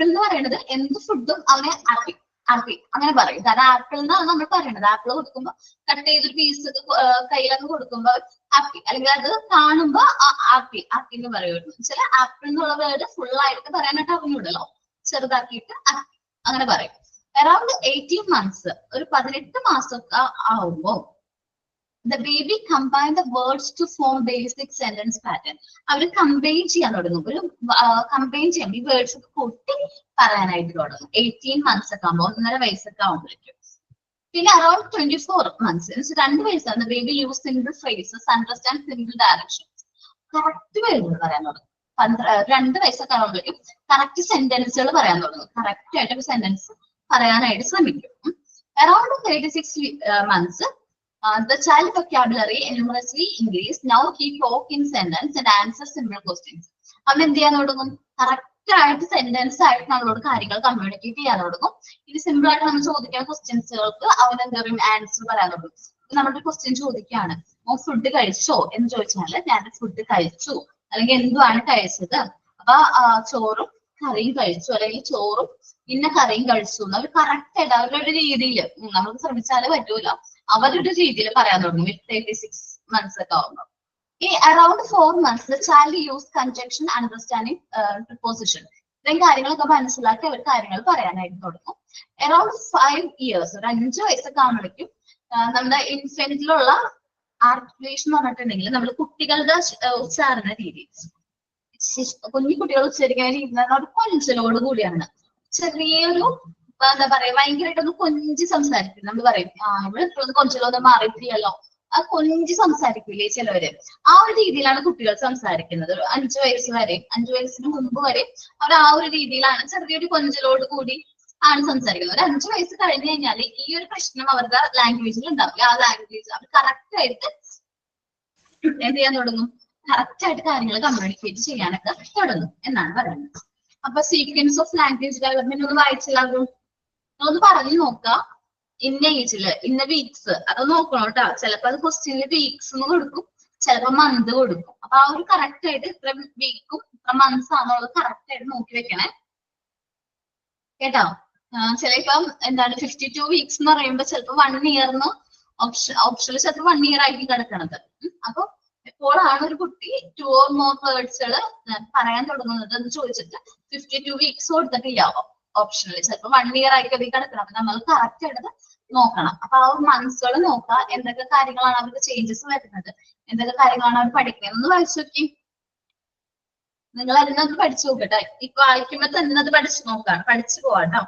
എന്ന് പറയുന്നത് എന്ത് ഫുഡും അവനെ ആപ്പി അങ്ങനെ പറയും. കാരണം ആപ്പിൾ എന്നാണ് നമ്മൾ പറയുന്നത്. ആപ്പിൾ കൊടുക്കുമ്പോ കട്ട് ചെയ്തൊരു പീസ് കയ്യിലൊക്കെ കൊടുക്കുമ്പോ ആപ്പി, അല്ലെങ്കിൽ അത് കാണുമ്പോ ആപ്പി എന്ന് പറയുമായിരുന്നു. ചില ആപ്പിൾ എന്നുള്ള വേർഡ് ഫുൾ ആയിട്ട് പറയാനായിട്ട് അറിഞ്ഞൂടല്ലോ, ചെറുതാക്കിയിട്ട് ആപ്പി അങ്ങനെ പറയും. അറൌണ്ട് 18 months, ഒരു 18 മാസം ആവുമ്പോ the baby combine the words to form basic sentence pattern. Our combine ചെയ്യാൻ തുടങ്ങും. ഒരു കമ്പൈൻ ചെയ്യാൻ ഈ വേർഡ്സ് ഒക്കെ കൂട്ടി പറയാനായിട്ട് തുടങ്ങും. 18 months ഒക്കെ ആകുമ്പോൾ, 1.5 വയസ്സൊക്കെ ആവുമ്പോഴേക്കും. പിന്നെ അറൌണ്ട് 24 months, 2 വയസ്സാണ് baby use single phrases, understand single directions. Correct വേർഡുകൾ പറയാൻ തുടങ്ങും. 2 വയസ്സൊക്കെ ആകുമ്പോഴേക്കും കറക്റ്റ് സെന്റൻസുകൾ പറയാൻ തുടങ്ങും. കറക്റ്റ് ആയിട്ട് ഒരു സെന്റൻസ് പറയാനായിട്ട് ശ്രമിക്കും. Around 36 months, the child vocabulary enormously increased. Now he talk in sentence and answer simple questions. അവൻ എന്ത് ചെയ്യാൻ തുടങ്ങും, കറക്റ്റ് ആയിട്ട് സെന്റൻസ് ആയിട്ട് നമ്മളോട് കാര്യങ്ങൾ കമ്മ്യൂണിക്കേറ്റ് ചെയ്യാൻ തുടങ്ങും. ഇത് സിമ്പിൾ ആയിട്ട് നമ്മൾ ചോദിക്കുന്ന ക്വസ്റ്റ്യൻസുകൾക്ക് അവൻ എന്താ പറയും, ആൻസർ പറയാൻ തുടങ്ങും. നമ്മുടെ ക്വസ്റ്റ്യൻ ചോദിക്കുകയാണ്, ഫുഡ് കഴിച്ചോ എന്ന് ചോദിച്ചാൽ ഞാൻ ഫുഡ് കഴിച്ചു, അല്ലെങ്കിൽ എന്തുവാണ് കഴിച്ചത്, അപ്പൊ ചോറും കറിയും കഴിച്ചു, അല്ലെങ്കിൽ ചോറും ഇന്ന കറിയും കഴിച്ചു എന്ന് അവർ കറക്റ്റ് ആയിട്ട് അവരുടെ ഒരു രീതിയിൽ, നമുക്ക് ശ്രമിച്ചാലേ പറ്റൂല, അവരുടെ രീതിയിൽ പറയാൻ തുടങ്ങും. 36 months ഒക്കെ ആവുമ്പോൾ. ഈ around 4 months the child use conjunction, understanding, preposition. ഇത്രയും കാര്യങ്ങളൊക്കെ മനസ്സിലാക്കി അവർ കാര്യങ്ങൾ പറയാനായിട്ട് തുടങ്ങും. അറൌണ്ട് 5 years, ഒരു 5 വയസ്സൊക്കെ ആവുമ്പോഴേക്കും നമ്മുടെ ഇൻഫന്റിലുള്ള ആർട്ടിക്കുലേഷൻ എന്ന് പറഞ്ഞിട്ടുണ്ടെങ്കിൽ നമ്മൾ കുട്ടികളുടെ ഉച്ചാരണ രീതി, കുഞ്ഞു കുട്ടികൾ ഉച്ചരിക്കുന്ന രീതി ഒരു കൊഞ്ചലോട് കൂടിയാണ്. ചെറിയൊരു എന്താ പറയാ, ഭയങ്കരമായിട്ടൊന്ന് കൊഞ്ചി സംസാരിക്കും. നമ്മൾ പറയും ഇവിടെ കൊഞ്ചലൊന്നും മാറിയിട്ടില്ലല്ലോ, അത് കൊഞ്ചി സംസാരിക്കില്ലേ ചിലവര്. ആ ഒരു രീതിയിലാണ് കുട്ടികൾ സംസാരിക്കുന്നത്. 5 വയസ്സ് വരെ, 5 വയസ്സിന് മുമ്പ് വരെ അവർ ആ ഒരു രീതിയിലാണ്, ചെറിയൊരു കൊഞ്ചലോട് കൂടി ആണ് സംസാരിക്കുന്നത്. ഒരു 5 വയസ്സ് കഴിഞ്ഞു കഴിഞ്ഞാൽ ഈ ഒരു പ്രശ്നം അവരുടെ ലാംഗ്വേജിൽ ഉണ്ടാവില്ല. ആ ലാംഗ്വേജ് അവർ കറക്റ്റ് ആയിട്ട് എന്ത് ചെയ്യാൻ തുടങ്ങും, കറക്റ്റ് ആയിട്ട് കാര്യങ്ങൾ കമ്മ്യൂണിക്കേറ്റ് ചെയ്യാനൊക്കെ തുടങ്ങും എന്നാണ് പറയുന്നത്. അപ്പൊ സീക്വൻസ് ഓഫ് ലാംഗ്വേജ് ഡെവലപ്മെന്റ് ഒന്ന് വായിച്ചില്ലാകും, ഒന്ന് പറഞ്ഞു നോക്കുക. ഇന്ന ഏജില് ഇന്ന വീക്സ് അത് നോക്കണം കേട്ടോ. ചിലപ്പോ അത് ക്വസ്റ്റ്യനിൽ വീക്സ് എന്ന് കൊടുക്കും, ചിലപ്പോ മന്ത് കൊടുക്കും. അപ്പൊ ആ ഒരു കറക്റ്റ് ആയിട്ട് ഇത്ര വീക്കും ഇത്ര മന്ത്സ് ആണെന്നുള്ളത് കറക്റ്റ് ആയിട്ട് നോക്കി വെക്കണേ കേട്ടോ. ചിലപ്പം എന്താണ് 52 weeks എന്ന് പറയുമ്പോ ചിലപ്പോ 1 year ഓപ്ഷനിൽ ചിലപ്പോ 1 year ആയിരിക്കും കിടക്കണത്. അപ്പൊ എപ്പോഴാണ് ഒരു കുട്ടി 2 or more വേർഡ്സുകൾ പറയാൻ തുടങ്ങുന്നത് എന്ന് ചോദിച്ചിട്ട് 52 weeks കൊടുത്തിട്ടില്ലാവോ, ഓപ്ഷനിൽ ചിലപ്പോൾ 1 year ആയിരിക്കും അതിൽ കിടക്കണം. അപ്പൊ നമ്മൾ കറക്റ്റ് ആയിട്ട് നോക്കണം. അപ്പൊ ആ മന്ത്സുകൾ നോക്കുക, എന്തൊക്കെ കാര്യങ്ങളാണ് അവർക്ക് ചേഞ്ചസ് വരുന്നത്, എന്തൊക്കെ കാര്യങ്ങളാണ് അവർ പഠിക്കുന്നത് എന്ന് വായിച്ചു നോക്കി. നിങ്ങൾ അതിനകത്ത് പഠിച്ചു നോക്കട്ടെ. ഇപ്പൊ വായിക്കുമ്പോ തന്നെ അത് പഠിച്ചു നോക്കാം, പഠിച്ചു പോവാട്ടോ.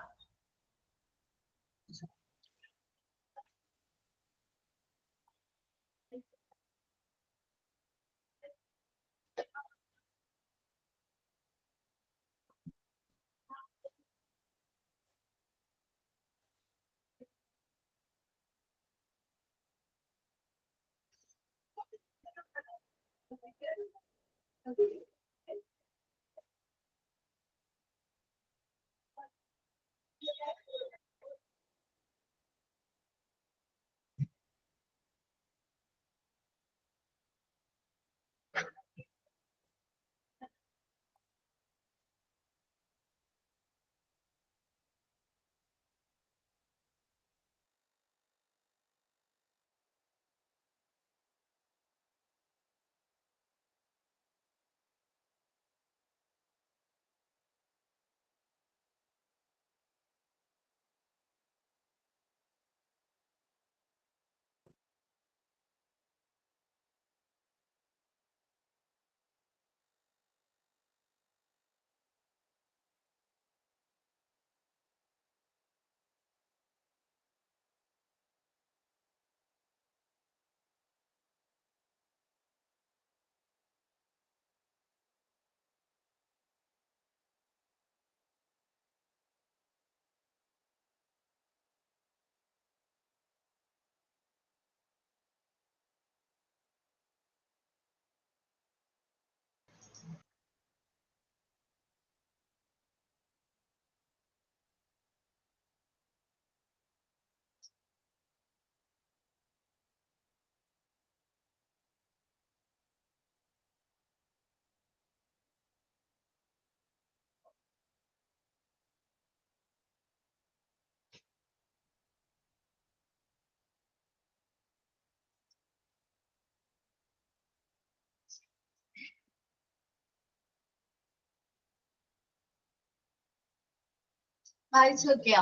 വായിച്ചു നോക്കിയോ?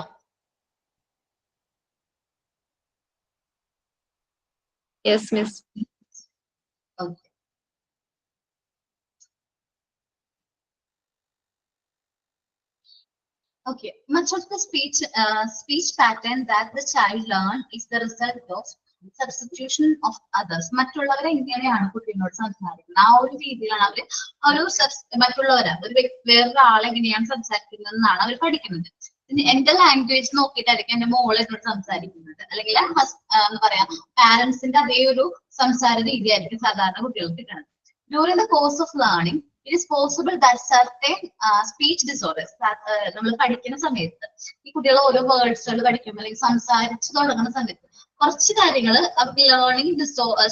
Yes miss. Okay. Okay. Much of the speech pattern that the child learn is the result of substitution of others. മറ്റുള്ളവരെ എങ്ങനെയാണ് കുട്ടികളോട് സംസാരിക്കുന്നത്, ആ ഒരു രീതിയിലാണ് അവര് മറ്റുള്ളവരെ വേറൊരാളെ എങ്ങനെയാണ് സംസാരിക്കുന്നതെന്നാണ് അവർ പഠിക്കുന്നത്. എന്റെ ലാംഗ്വേജ് നോക്കിയിട്ടായിരിക്കും എന്റെ മോള് എന്നോട് സംസാരിക്കുന്നത്, അല്ലെങ്കിൽ എന്താ പറയാ പാരന്റ്സിന്റെ അതേ ഒരു സംസാര രീതിയായിരിക്കും സാധാരണ കുട്ടികൾക്ക് കിട്ടുന്നത്. During the course of learning, it is possible that certain speech disorders, നമ്മൾ പഠിക്കുന്ന സമയത്ത് ഈ കുട്ടികൾ ഓരോ വേർഡ്സുകൾ പഠിക്കുമ്പോൾ അല്ലെങ്കിൽ സംസാരിച്ചു തുടങ്ങുന്ന സമയത്ത് കുറച്ച് കാര്യങ്ങൾ അവർക്ക് ലേണിംഗ്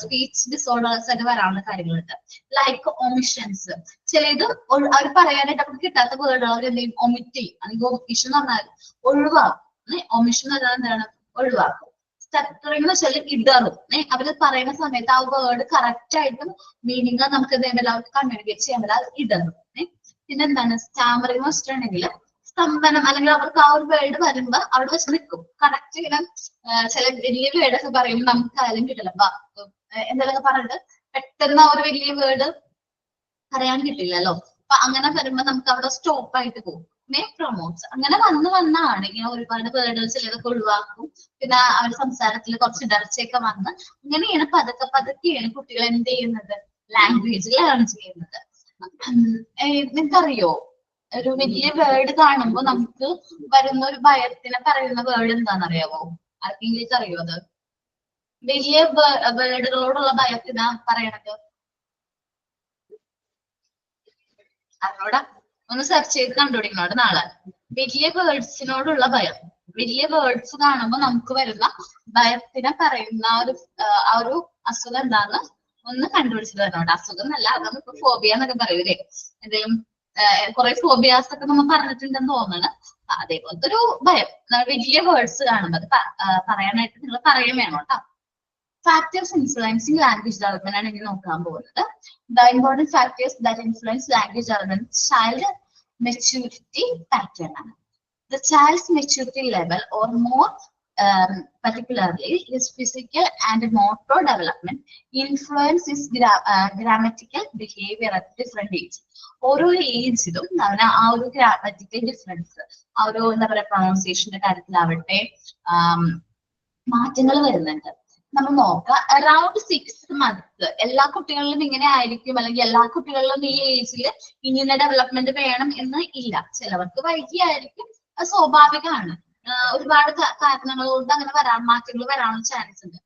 സ്പീച്ച് ഡിസോർഡേഴ്സ് ആയിട്ട് വരാവുന്ന കാര്യങ്ങളുണ്ട്. ലൈക്ക് ഒമിഷൻസ്, ചിലത് അവർ പറയാനായിട്ട് അവർക്ക് കിട്ടാത്ത വേർഡുകൾ അവർ എന്തെങ്കിലും ഒമിറ്റ് ചെയ്യും, അല്ലെങ്കിൽ ഒമിഷൻ എന്ന് പറഞ്ഞാൽ ഒഴിവാക്കും. ഒമിഷൻ എന്ന് പറഞ്ഞാൽ എന്താണ്? ഒഴിവാക്കും. സ്റ്റട്ടറിംഗ് എന്ന് വെച്ചാൽ ഇടറും. അവര് പറയുന്ന സമയത്ത് ആ വേർഡ് കറക്റ്റ് ആയിട്ടും മീനിങ് നമുക്ക് എല്ലാവർക്കും കമ്മ്യൂണിക്കേറ്റ് ചെയ്യാൻ പറ്റില്ല, അത് ഇടറും. പിന്നെ എന്താണ് സ്റ്റാമറിംഗ് എന്ന് വെച്ചിട്ടുണ്ടെങ്കിൽ സ്തംഭനം, അല്ലെങ്കിൽ അവർക്ക് ആ ഒരു വേർഡ് വരുമ്പോ അവിടെ വെച്ച് നിൽക്കും. കറക്റ്റ് ഇങ്ങനെ ചില വലിയ വേർഡൊക്കെ പറയുമ്പോൾ നമുക്ക് കാര്യം കിട്ടില്ല, എന്തെങ്കിലുമൊക്കെ പറഞ്ഞിട്ട് പെട്ടെന്ന് ആ ഒരു വലിയ വേർഡ് പറയാൻ കിട്ടില്ലല്ലോ. അപ്പൊ അങ്ങനെ വരുമ്പോ നമുക്ക് അവിടെ സ്റ്റോപ്പ് ആയിട്ട് പോകും. പ്രൊമോട്ട്സ് അങ്ങനെ വന്നാണ് ഇങ്ങനെ ഒരുപാട് വേർഡുകൾ ചിലതൊക്കെ ഒഴിവാക്കും. പിന്നെ അവർ സംസാരത്തിൽ കുറച്ച് ഇടർച്ചയൊക്കെ വന്ന് അങ്ങനെയാണ് പതുക്കെയാണ് കുട്ടികൾ എന്ത് ചെയ്യുന്നത്, ലാംഗ്വേജ് ലേൺ ചെയ്യുന്നത്. നിങ്ങൾക്കറിയോ ഒരു വലിയ വേർഡ് കാണുമ്പോ നമുക്ക് വരുന്ന ഒരു ഭയത്തിനെ പറയുന്ന വേർഡ് എന്താണെന്നറിയാവോ? ആർക്കെങ്കിലും അറിയോ അത്? വലിയ വേർഡുകളോടുള്ള ഭയത്തിനാ പറയണത്. അറിഞ്ഞൂടാ? ഒന്ന് സെർച്ച് ചെയ്ത് കണ്ടുപിടിക്കണോട് നാളെ. വലിയ വേർഡ്സിനോടുള്ള ഭയം, വലിയ വേർഡ്സ് കാണുമ്പോ നമുക്ക് വരുന്ന ഭയത്തിനെ പറയുന്ന ആ ഒരു അസുഖം എന്താന്ന് ഒന്ന് കണ്ടുപിടിച്ചിട്ട് വരണോണ്ട്. അസുഖം എന്നല്ല, അതാണ് ഇപ്പൊ ഫോബിയ എന്നൊക്കെ പറയൂലേ, എന്തെങ്കിലും കുറെ ഫോബിയാസ് ഒക്കെ നമ്മൾ പറഞ്ഞിട്ടുണ്ടെന്ന് തോന്നുന്നു. അതേപോലത്തെ ഒരു ഭയം വലിയ വേർഡ്സ് കാണുമ്പോ അത് പറയാനായിട്ട് നിങ്ങൾ പറയും വേണം കേട്ടോ. Factors influencing language development ആണ് ഇനി നോക്കാൻ പോകുന്നത്. The important factors that influence language development child maturity pattern ആണ്. the child's maturity level or more particularly his physical and motor development influence his grammatical behavior at different age. ഓരോ ഏജിലും അവന് ആ ഒരു grammatical difference, ആ ഒരു എന്താ പറയാ പ്രൊണൗൺസിയേഷന്റെ കാര്യത്തിലാവട്ടെ മാറ്റങ്ങൾ വരുന്നുണ്ട്. നമ്മൾ നോക്കാം, അറൌണ്ട് 6 months എല്ലാ കുട്ടികളിലും ഇങ്ങനെ ആയിരിക്കും, അല്ലെങ്കിൽ എല്ലാ കുട്ടികളിലും ഈ ഏജിൽ ഇങ്ങനെ ഡെവലപ്മെന്റ് വേണം എന്ന് ഇല്ല. ചിലവർക്ക് വൈകിയായിരിക്കും, അത് സ്വാഭാവികമാണ്. ഒരുപാട് കാരണങ്ങൾ കൊണ്ട് അങ്ങനെ മാറ്റങ്ങൾ വരാനുള്ള ചാൻസ് ഉണ്ട്.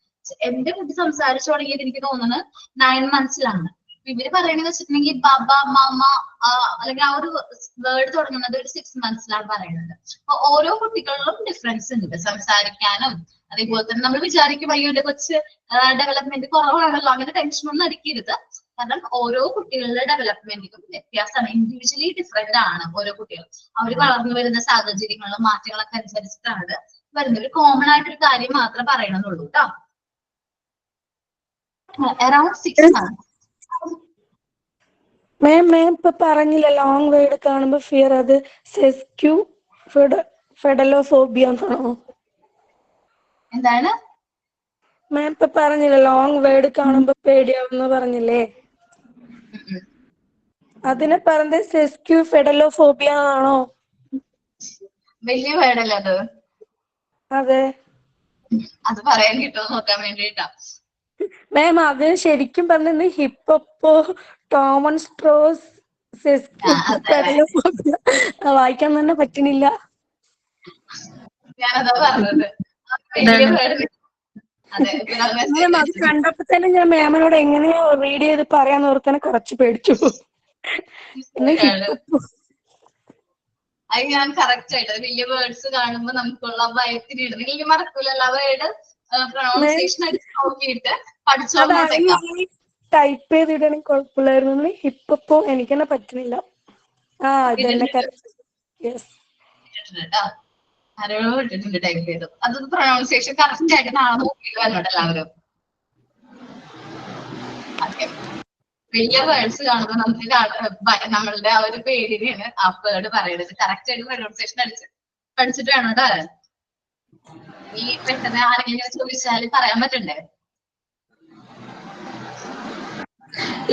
എന്റെ കുട്ടി സംസാരിച്ചു തുടങ്ങിയത് എനിക്ക് തോന്നുന്നത് 9 monthsലാണ്. ഇവര് പറയണെന്ന് വെച്ചിട്ടുണ്ടെങ്കിൽ ബബ മമ അല്ലെങ്കിൽ ആ ഒരു വേർഡ് തുടങ്ങുന്നത് ഒരു 6 monthsലാണ് പറയുന്നത്. അപ്പൊ ഓരോ കുട്ടികളിലും ഡിഫറൻസ് ഉണ്ട് സംസാരിക്കാനും. അതേപോലെ തന്നെ നമ്മൾ വിചാരിക്കും അയ്യോ എന്റെ കൊച്ച് ഡെവലപ്മെന്റ് കുറവാണല്ലോ, അങ്ങനെ ടെൻഷൻ ഒന്നും അടിക്കരുത്. കാരണം ഓരോ കുട്ടികളുടെ ഡെവലപ്മെന്റിനും വ്യത്യാസമാണ്, ഇൻഡിവിജ്വലി ഡിഫറെന്റ് ആണ് ഓരോ കുട്ടികളും. അവർ വളർന്നു വരുന്ന സാഹചര്യങ്ങളിലും മാറ്റങ്ങളൊക്കെ അനുസരിച്ചിട്ടാണ് വരുന്നത്. ഒരു കോമൺ ആയിട്ടൊരു കാര്യം മാത്രം പറയണമെന്നുള്ളൂ കേട്ടോ. Around 6 months. മാം ഇപ്പൊ പറഞ്ഞില്ല ലോങ് വേർഡ് കാണുമ്പോ ഫിയർ, അത് സെസ്ക്യൂ ഫെഡലോഫോബിയ എന്നാണോ? എന്താണ് മാം ഇപ്പൊ പറഞ്ഞില്ല ലോങ് വേർഡ് കാണുമ്പോ പേടിയാവുന്ന പറഞ്ഞില്ലേ, അതിനെ പറഞ്ഞത് സെസ്ക്യൂ ഫെഡലോഫോബിയ ആണോ? വലിയ വേർഡല്ലേ അത്? അതെ. അത് പറയാൻ കിട്ടുമോ നോക്കാൻ വേണ്ടിട്ടാ മാം. അത് ശരിക്കും പറഞ്ഞത് ഹിപ്പോപ്പോ ടോമൺസ്ട്രോസ് സെസ്ക്യൂ ഫെഡലോഫോബിയ. വായിക്കാൻ തന്നെ പറ്റണില്ല. ഞാനതാ പറഞ്ഞത്. വലിയ വേർഡ്. അത് കണ്ടപ്പോ തന്നെ ഞാൻ മാമിനോട് എങ്ങനെയോ റീഡ് ചെയ്ത് പറയാന്ന് ഓർത്തന്നെ കുറച്ച് പേടിച്ചു. അത് ഞാൻ കറക്റ്റ് ആയിട്ട് വലിയ വേർഡ്സ് കാണുമ്പോ നമുക്കുള്ള ഭയത്തിന് ഇടുന്നെങ്കിൽ മറക്കൂലല്ലോ വേർഡ് പ്രൊണൗൺസിയേഷൻ അടിച്ച് നോക്കിയിട്ട് പഠിച്ചോളാം. ടൈപ്പ് ചെയ്തിടണെങ്കിൽ കുഴപ്പമില്ലായിരുന്നു. ഹിപ്പോ എനിക്ക് തന്നെ പറ്റുന്നില്ല. ഇതന്നെ ആരോ ഇട്ടിട്ടുണ്ട് ടൈപ്പ് ചെയ്തു. അത് പ്രൊണൗൺസിയേഷൻ കറക്റ്റ് ആയിട്ട് നാളെ നോക്കിയിട്ട് വന്നോട്ടെ എല്ലാവരും. വലിയ വേർഡ്സ് കാണുമ്പോൾ നമുക്ക് നമ്മളുടെ ആ ഒരു പേരിനെയാണ് ആ വേർഡ് പറയുന്നത്. കറക്റ്റ് ആയിട്ട് പ്രൊണൗൺസിയേഷൻ പഠിച്ചിട്ട് വേണം കേട്ടോ. ഈ പെട്ടെന്ന് ആരെങ്കിലും ചോദിച്ചാൽ പറയാൻ പറ്റണ്ടേ?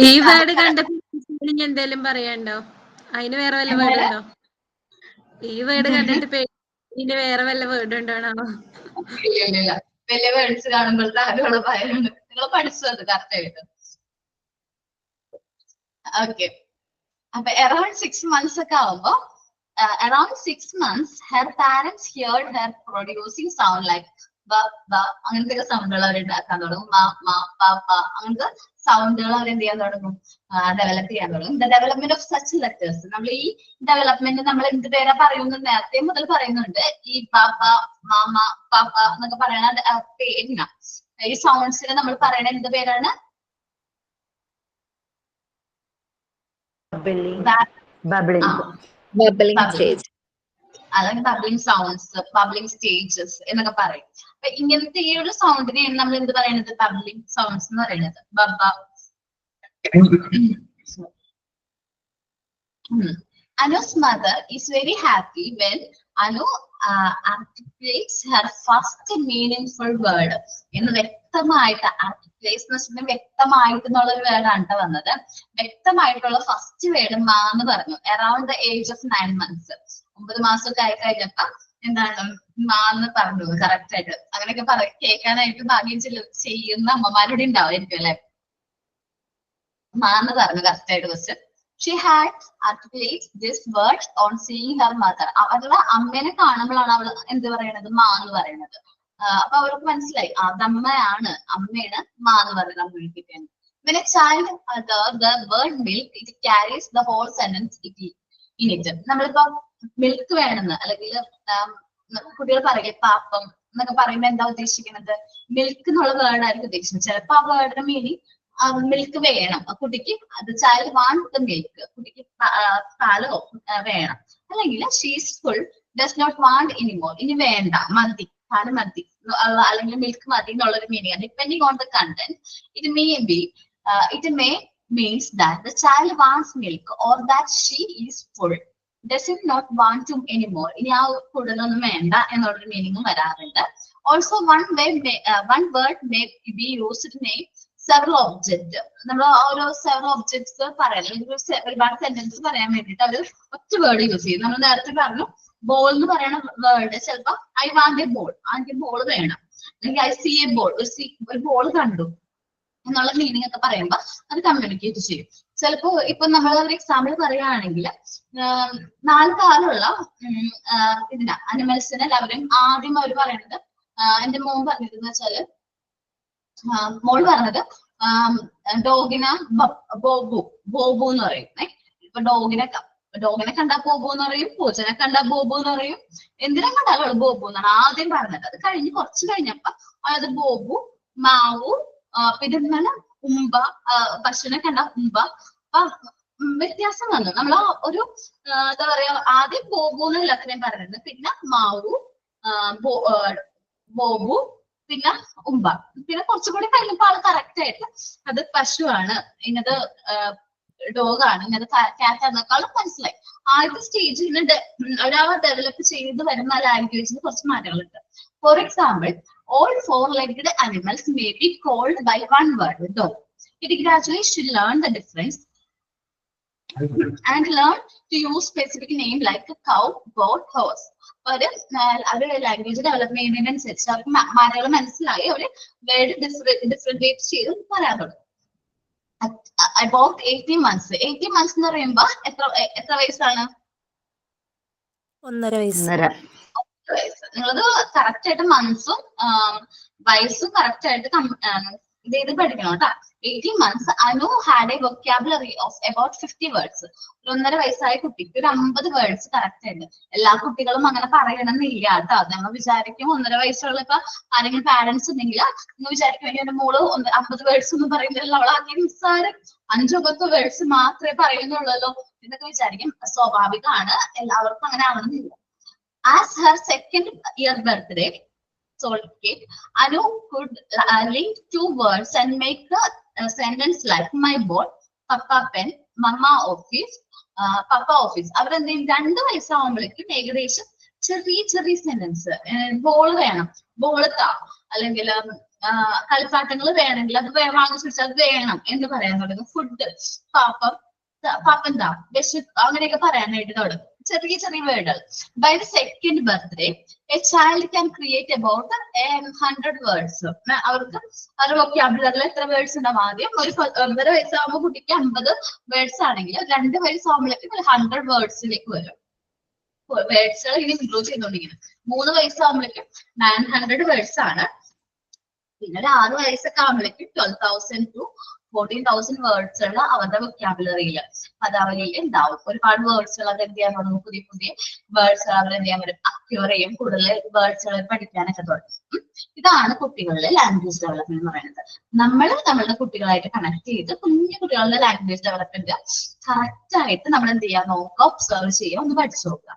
ഈ വേർഡ് കണ്ടപ്പോ എന്തേലും പറയാണ്ടോ? അതിന് വേറെ വല്ല വേർഡ് ഉണ്ടോ? ഈ വേർഡ് കണ്ടിട്ട് ഇതിന്റെ വേറെ വല്ല വേർഡ് ഉണ്ടോ? ഇല്ല, വലിയ വേർഡ്സ് കാണുമ്പോഴത്തെ ആരോട് ഭയമാണ്. നിങ്ങൾ പഠിച്ചു അത് കറക്റ്റ് ആയിട്ട്. ഓക്കെ, അപ്പൊ അറൌണ്ട് 6 months ഒക്കെ ആവുമ്പോ around 6 months her parents heard her producing sound like അങ്ങനത്തെ സൗണ്ടുകൾ അവർ ഉണ്ടാക്കാൻ തുടങ്ങും. അങ്ങനത്തെ സൗണ്ടുകൾ അവർ എന്ത് ചെയ്യാൻ തുടങ്ങും? ഡെവലപ്പ് ചെയ്യാൻ തുടങ്ങും. The development of such letters. നമ്മൾ ഈ ഡെവലപ്മെന്റ് നമ്മൾ എന്ത് പേരാ പറയുന്നത് നേരത്തെ മുതൽ പറയുന്നുണ്ട്. ഈ പാപ്പ മാമ പാപ്പ എന്നൊക്കെ പറയുന്ന പേരിന ഈ സൗണ്ട്സിന് നമ്മൾ പറയണ എന്ത് പേരാണ്? അല്ലെങ്കിൽ ബബ്ലിംഗ് സൗണ്ട്സ്, ബബ്ലിംഗ് സ്റ്റേജസ് എന്നൊക്കെ പറയും. അപ്പൊ ഇങ്ങനത്തെ ഈ ഒരു സൗണ്ടിനെയാണ് നമ്മൾ എന്ത് പറയുന്നത്? ബബ്ലിംഗ് സൗണ്ട്സ് എന്ന് പറയുന്നത്. Anu's mother is very happy when Anu articulates her first meaningful word. എന്ന് വ്യക്തമായിട്ട് articulates എന്ന് വെച്ചിട്ടുണ്ടെങ്കിൽ വ്യക്തമായിട്ട് എന്നുള്ള ഒരു വേർഡാണ് കേട്ടോ വന്നത്. വ്യക്തമായിട്ടുള്ള ഫസ്റ്റ് വേർഡ് മാ എന്ന് പറഞ്ഞു. Around the age of 9 months. 9 മാസമൊക്കെ ആയി കഴിഞ്ഞപ്പോ എന്താണ് മാ എന്ന് പറഞ്ഞു കറക്റ്റ് ആയിട്ട്. അങ്ങനെയൊക്കെ കേൾക്കാനായിട്ട് ഭാഗ്യം ചെയ്യുന്ന അമ്മമാരുടെ ഉണ്ടാവുമായിരിക്കും അല്ലെ? മാ എന്ന് പറഞ്ഞു കറക്റ്റ് ആയിട്ട് question. She had articulated this word on seeing her mother. അവരുടെ അമ്മേനെ കാണുമ്പോഴാണ് അവൾ എന്ത് പറയണത്? മാ എന്ന് പറയുന്നത്. അപ്പൊ അവർക്ക് മനസ്സിലായി അതമ്മയാണ്, അമ്മയാണ് മാ എന്ന് പറയുന്നത് അമ്മ വിളിക്കുന്നത്. When a child utters the word milk, it carries the whole sentence in it. നമ്മളിപ്പോ മിൽക്ക് വേണമെന്ന് അല്ലെങ്കിൽ കുട്ടികൾ പറയില്ലേ പാപ്പം എന്നൊക്കെ പറയുമ്പോ എന്താ ഉദ്ദേശിക്കുന്നത്? മിൽക്ക് എന്നുള്ള വേർഡ് ആയിരിക്കും ഉദ്ദേശിക്കുന്നത്. ചിലപ്പോ ആ വേർഡിന്റെ മീനിങ് മിൽക്ക് വേണം കുട്ടിക്ക്, അത് ചൈൽഡ് വാണ്ട് ദ മിൽക്ക്, കുട്ടിക്ക് പാലോ വേണം. അല്ലെങ്കിൽ she's full does not want anymore, ഇനി വേണ്ട മതി, പാല് മതി അല്ലെങ്കിൽ മിൽക്ക് മതി എന്നുള്ളൊരു മീനിങ് ആണ്. Depending on the content it may means that the child wants milk or that she is full. does it not want to anymore. ഇനി ആ കൂടുതലൊന്നും വേണ്ട എന്നുള്ളൊരു മീനിങ്ങും വരാറുണ്ട്. Also one word may be used to name several objects. നമ്മൾ ഓരോ several objects പറയാൻ ഒരുപാട് സെന്റൻസ് പറയാൻ വേണ്ടിയിട്ട് അവർ ഒറ്റ വേർഡ് യൂസ് ചെയ്യും. നമ്മൾ നേരത്തെ പറഞ്ഞു ബോൾ എന്ന് പറയുന്ന വേർഡ് ചിലപ്പോ ഐ വാണ്ട് എ ബോൾ, എനിക്ക് ബോൾ വേണം, അല്ലെങ്കിൽ ഐ സി എ ബോൾ, ഒരു ബോൾ കണ്ടു എന്നുള്ള മീനിങ് ഒക്കെ പറയുമ്പോ അത് കമ്മ്യൂണിക്കേറ്റ് ചെയ്യും. ചിലപ്പോ ഇപ്പൊ നമ്മൾ ഒരു എക്സാമ്പിൾ പറയുകയാണെങ്കിൽ 4 കാലുള്ള അനിമൽസിനെ എല്ലാവരും ആദ്യം അവർ പറയുന്നത് എന്റെ മോൻ പറഞ്ഞിരുന്നു വെച്ചാല് മോൾ പറഞ്ഞത് ഡോഗിനെ ബോബു എന്ന് പറയും. ഇപ്പൊ ഡോഗിനെ കണ്ടാ ബോബു എന്ന് പറയും, പൂച്ചനെ കണ്ടാ ബോബു എന്ന് പറയും, എന്തിനെ കണ്ടാലും ബോബു എന്നാണ് ആദ്യം പറഞ്ഞത്. അത് കഴിഞ്ഞ് കുറച്ച് കഴിഞ്ഞപ്പോ അതായത് ബോബു, മാവു, പിന്നെ ഉമ്പ, പശുവിനെ കണ്ട ഉമ്പ, വ്യത്യാസം വന്നു. നമ്മൾ ഒരു എന്താ പറയാ ആദ്യം ബോബു എന്ന് എല്ലാത്തിനെയും പറയുന്നത്, പിന്നെ മാവു, ബോബു, പിന്നെ ഉമ്പ, പിന്നെ കുറച്ചുകൂടി കഴിഞ്ഞപ്പോ ആള് കറക്റ്റ് ആയിട്ട് അത് പശുവാണ്, ഇന്നത് ഡോഗാണ്, ഇന്നത് കാറ്റ് എന്നൊക്കെയാളും മനസ്സിലായി. ആദ്യത്തെ സ്റ്റേജിൽ ഒരാൾ ഡെവലപ്പ് ചെയ്ത് വരുന്ന ലാംഗ്വേജിന് കുറച്ച് മാറ്റങ്ങളുണ്ട്. For example, all four-legged animals may be called by one word, dog. It gradually should learn the difference and learn to use specific name like a cow, goat, horse. ഒരു ലാംഗ്വേജ് ഡെവലപ്പ് ചെയ്യുന്നതിനനുസരിച്ച് അവർക്ക് മാറ്റങ്ങൾ മനസ്സിലായി അവര് word differentiate ചെയ്ത് പറയാൻ തുടങ്ങും. About 18 months. 18 months എന്ന് പറയുമ്പോ എത്ര വയസ്സാണ്? 1.5 വയസ്സ്. നിങ്ങളത് കറക്റ്റ് ആയിട്ട് മന്ത്സും വയസ്സും കറക്റ്റ് ആയിട്ട് ഇത് ചെയ്ത് പഠിക്കണം കേട്ടോ. 18 months, Anu had a vocabulary of about 50 words. 1.5 വയസ്സായ കുട്ടിക്ക് ഒരു 50 വേർഡ്സ് കറക്റ്റ് ആയിട്ട്. എല്ലാ കുട്ടികളും അങ്ങനെ പറയണമെന്നില്ല കേട്ടോ. നമ്മൾ വിചാരിക്കും 1.5 വയസ്സുള്ള ഇപ്പൊ ആരെങ്കിലും പാരന്റ്സ് ഉണ്ടെങ്കിൽ നിങ്ങൾ വിചാരിക്കും എന്റെ മോള് 50 വേർഡ്സ് ഒന്നും പറയുന്നില്ല, അവളാക്കി നിസ്സാരം 5-10 വേർഡ്സ് മാത്രമേ പറയുന്നുള്ളൂ എന്നൊക്കെ വിചാരിക്കും. സ്വാഭാവികമാണ്, എല്ലാവർക്കും അങ്ങനെ ആവണമെന്നില്ല. As her second year birthday, Anu could link 2 words and make a sentence like my ball, Papa pen, Mama office, Papa office. അവരെന്ത് ചെയ്യും? 2 വയസ്സാവുമ്പോഴേക്കും ഏകദേശം ചെറിയ സെന്റൻസ്, ബോൾ വേണം, ബോൾ താ, അല്ലെങ്കിൽ കളിപ്പാട്ടങ്ങൾ വേണമെങ്കിൽ അത് വാങ്ങിച്ചു വെച്ചാൽ അത് വേണം എന്ന് പറയാൻ തുടങ്ങും. ഫുഡ്, പാപ്പൻ താ, വിശപ്പ്, അങ്ങനെയൊക്കെ പറയാനായിട്ട് തുടങ്ങും. ചെറിയ വേർഡുകൾ. By the second birthday a child can create about 100 words. അവർക്ക് അവരുടെ വൊക്കാബുലറിൽ എത്ര വേർഡ്സ് ഉണ്ടാവും? ആദ്യം ഒരു 1.5 വയസ്സാകുമ്പോൾ കുട്ടിക്ക് 50 വേർഡ്സ് ആണെങ്കിൽ 2 വയസ്സാകുമ്പോഴേക്കും 100 വേർഡ്സിലേക്ക് വരും. വേർഡ്സുകൾ ഇനി ഇംപ്രൂവ് ചെയ്തുകൊണ്ടിരിക്കുന്നത്. 3 വയസ്സാകുമ്പോഴേക്കും 900 വേർഡ്സ് ആണ്. പിന്നെ ഒരു 6 വയസ്സൊക്കെ ആകുമ്പോഴേക്കും 12,000 to 14,000 വേർഡ്സുകൾ അവരുടെ വൊക്കാബുലറിയിൽ പദാവലിയിൽ ഉണ്ടാവും. ഒരുപാട് വേർഡ്സുകൾ അത് എന്ത് ചെയ്യാൻ തുടങ്ങും? പുതിയ വേർഡ്സുകൾ അവർ എന്ത് ചെയ്യാൻ വരും? അക്യൂർ ചെയ്യും, കൂടുതൽ വേർഡ്സുകൾ പഠിക്കാനൊക്കെ തുടങ്ങും. ഇതാണ് കുട്ടികളിലെ ലാംഗ്വേജ് ഡെവലപ്മെന്റ് എന്ന് പറയുന്നത്. നമ്മളുടെ കുട്ടികളായിട്ട് കണക്ട് ചെയ്ത് കുഞ്ഞു കുട്ടികളുടെ ലാംഗ്വേജ് ഡെവലപ്മെന്റ് കറക്റ്റ് ആയിട്ട് നമ്മൾ എന്ത് ചെയ്യാൻ നോക്കുക, ഒബ്സർവ് ചെയ്യുക, ഒന്ന് പഠിച്ചു നോക്കുക.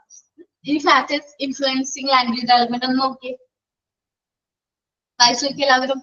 ഈ ഫാക്ടേഴ്സ് ഇൻഫ്ലുവൻസിങ് ലാംഗ്വേജ് ഡെവലപ്മെന്റ് ഒന്ന് നോക്കിയേ, വായിച്ചു നോക്കിയ എല്ലാവരും.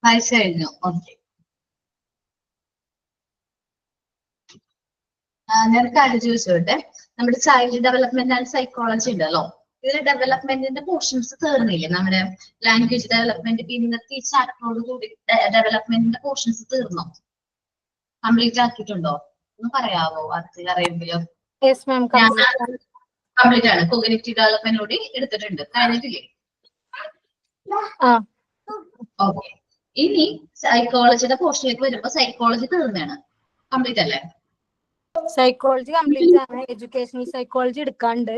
വായിച്ചു കഴിഞ്ഞു. ഓക്കെ. ഞാൻ കാര്യം ചോദിച്ചോട്ടെ, നമ്മുടെ ചൈൽഡ് ഡെവലപ്മെന്റ് ആൻഡ് സൈക്കോളജി ഉണ്ടല്ലോ, ഇതിൽ ഡെവലപ്മെന്റിന്റെ പോർഷൻസ് തീർന്നില്ലേ? നമ്മുടെ ലാംഗ്വേജ് ഡെവലപ്മെന്റ് ഇന്നത്തെ ഈ ചാപ്റ്ററോട് കൂടി ഡെവലപ്മെന്റിന്റെ പോർഷൻസ് തീർന്നോ? കംപ്ലീറ്റ് ആക്കിയിട്ടുണ്ടോ? ഒന്ന് പറയാവോ? അത് അറിയുമ്പോഴോ? യെസ് മാം, കംപ്ലീറ്റ് ആണ്. കോഗ്നിറ്റീവ് ഡെവലപ്മെന്റ് കൂടി എടുത്തിട്ടുണ്ട്. കഴിഞ്ഞിട്ടില്ലേ? ഓക്കെ. ഇനി സൈക്കോളജിയുടെ പോർഷനിലേക്ക് വരുമ്പോ സൈക്കോളജി തീർന്നാണ്, കംപ്ലീറ്റ് അല്ലേ? സൈക്കോളജി കംപ്ലീറ്റ് ആണ്. എഡ്യൂക്കേഷണൽ സൈക്കോളജി എടുക്കാണ്ട്.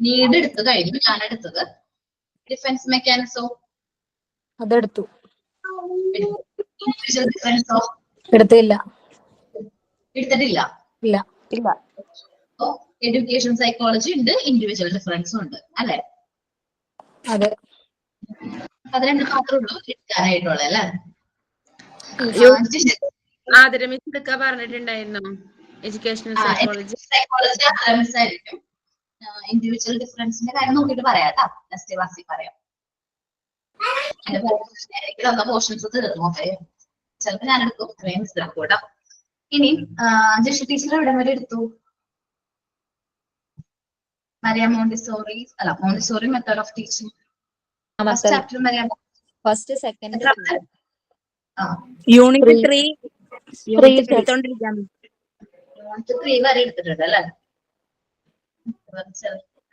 നീഡ് എടുത്തു കഴിഞ്ഞു. ഞാൻ എടുത്തത് ഡിഫൻസ് മെക്കാനിസോ അതെടുത്തു. ഡിഫൻസോ എടുത്തില്ല. എടുത്തിട്ടില്ല. ഇല്ല. എഡ്യൂക്കേഷൻ സൈക്കോളജി ഉണ്ട്, ഇൻഡിവിജ്വൽ ഡിഫറൻസും ഉണ്ട് അല്ലെ? അതെ. അത് രണ്ട് മാത്രമേ ഉള്ളൂ എടുക്കാനായിട്ടുള്ളത് അല്ലേ? ആദരമിസ് എടുക്കാൻ പറഞ്ഞിട്ടുണ്ടായിരുന്നോ? എഡ്യൂക്കേഷണൽ സൈക്കോളജി ആയിരിക്കും. ഇൻഡിവിജ്വൽ ഡിഫറൻസിന്റെ കാര്യം നോക്കിയിട്ട് പറയാം കേട്ടോ. നെക്സ്റ്റ് ക്ലാസ്സിൽ പറയാം. പോർഷൻസ് തീർന്നു. ചിലപ്പോൾ ഞാൻ എടുക്കും, മനസ്സിലാക്കും കേട്ടോ. ഇനി ജഷി ടീച്ചർ എവിടെ വരെ എടുത്തു? മരിയ മോണ്ടിസോറി അല്ല, Montessori method of teaching first chapter Maria. First second unit 3 unit 3 വരെ എടുത്തിട്ടുണ്ട് അല്ലേ?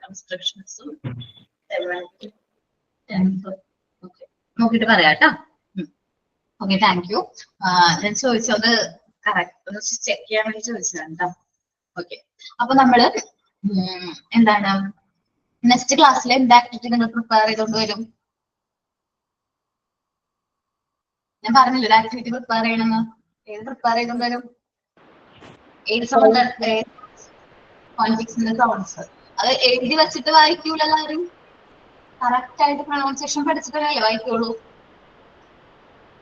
കൺസ്ട്രക്ഷൻസും നോക്കിട്ട് പറയാം കേട്ടോ. Okay, thank you. ഞാൻ ചോദിച്ചത് കറക്റ്റ് ചെക്ക് ചെയ്യാൻ വേണ്ടി ചോദിച്ചതാണ് കേട്ടോ. ഓക്കെ, അപ്പൊ നമ്മള് എന്താണ് നെക്സ്റ്റ് ക്ലാസ്സിൽ എന്ത് ആക്ടിവിറ്റി നിങ്ങൾ പ്രിപ്പയർ ചെയ്തോണ്ട് വരും? ഞാൻ പറഞ്ഞില്ല ഒരു ആക്ടിവിറ്റി പ്രിപ്പയർ ചെയ്യണമെന്ന്. ഏത് പ്രിപ്പയർ ചെയ്തോണ്ട് വരും? ഏത് സൗണ്ട്? ഫോണിക്സിന്റെ സൗണ്ട്സ്. അത് എഴുതി വെച്ചിട്ട് വായിക്കൂല എല്ലാവരും. കറക്റ്റ് ആയിട്ട് പ്രൊണൗൺസിയേഷൻ പഠിച്ചിട്ടല്ലേ വായിക്കുള്ളൂ.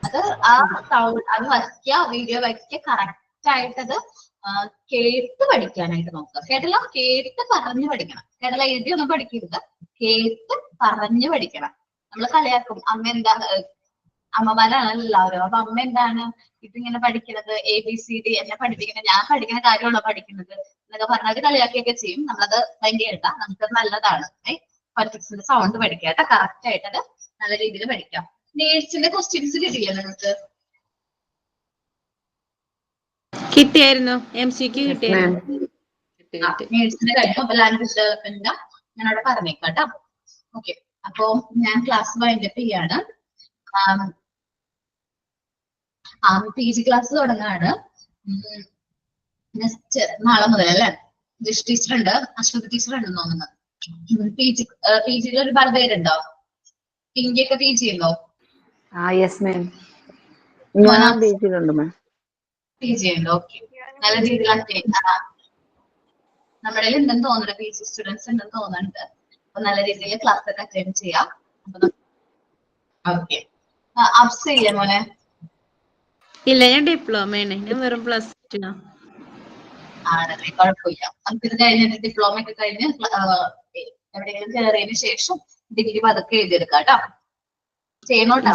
അത് ആ സൗണ്ട് അത് വയ്ക്കുക, വീഡിയോ വയ്ക്കുക, കറക്റ്റ് ആയിട്ടത് കേട്ട് പഠിക്കാനായിട്ട് നോക്കുക. കേട്ടല്ലോ? കേട്ട് പറഞ്ഞു പഠിക്കണം. കേട്ടല്ല എഴുതി ഒന്നും പഠിക്കരുത്, കേട്ട് പറഞ്ഞു പഠിക്കണം. നമ്മൾ കളിയാക്കും, അമ്മ എന്താ, അമ്മമാരാണല്ലോ എല്ലാവരും. അപ്പൊ അമ്മ എന്താണ് ഇതിങ്ങനെ പഠിക്കുന്നത്, ABCD എന്നെ പഠിപ്പിക്കുന്നത്, ഞാൻ പഠിക്കുന്ന കാര്യമാണോ പഠിക്കുന്നത് എന്നൊക്കെ പറഞ്ഞാൽ കളിയാക്കിയൊക്കെ ചെയ്യും. നമ്മളത് മൈൻഡ് ചെയ്യണ്ട, നമുക്കത് നല്ലതാണ്. ഫോണിക്സിന്റെ സൗണ്ട് പഠിക്കുക കേട്ടോ. കറക്റ്റ് ആയിട്ടത് നല്ല രീതിയിൽ പഠിക്കാം. നേഴ്സിന്റെ ക്വസ്റ്റ്യൻസ് കിട്ടിയില്ലേ നിങ്ങൾക്ക്? കിട്ടിയായിരുന്നു. MCQ കിട്ടിയായിരുന്നു. നേഴ്സിന്റെ കഴിഞ്ഞു. അപ്പൊ ലാംഗ്വേജ് ഡെവലപ്മെന്റ് ഞാനവിടെ പറഞ്ഞേക്കാം കേട്ടോ. ഓക്കെ, അപ്പൊ ഞാൻ ക്ലാസ് വൈൻഡപ്പ് ചെയ്യാണ്. PG ക്ലാസ് തുടങ്ങാണ് നെക്സ്റ്റ് നാളെ മുതൽ അല്ലേ? ജിഷ് ടീച്ചർ ഉണ്ട്, അശ്വതി ടീച്ചർ ഉണ്ടെന്ന് തോന്നുന്നത്. PG ഒരുപാട് പേരുണ്ടോ? പിങ്കിയൊക്കെ PG ഉണ്ടോ? PG ഉണ്ട്. ഓക്കെ, നല്ല രീതിയിൽ നമ്മുടെ ഉണ്ടെന്ന് തോന്നുന്നുണ്ട്, PG സ്റ്റുഡൻസ് ഉണ്ടെന്ന് തോന്നുന്നുണ്ട്. അപ്പൊ നല്ല രീതിയിൽ ക്ലാസ് ഒക്കെ അറ്റൻഡ് ചെയ്യാം. ഓക്കെ, അപ്സ് ഇല്ലേ മോനെ? ഇല്ല, ഞാൻ ഡിപ്ലോമയാണ്. ഞാൻ വെറും +2 ആണല്ലേ, കുഴപ്പമില്ല. നമുക്കിത് കഴിഞ്ഞിട്ട് ഡിപ്ലോമ ഒക്കെ കഴിഞ്ഞ് എവിടെയെങ്കിലും കയറിയതിനു ശേഷം ഡിഗ്രി പതൊക്കെ എഴുതിയെടുക്കാം കേട്ടോ. ചെയ്യണോട്ടോ?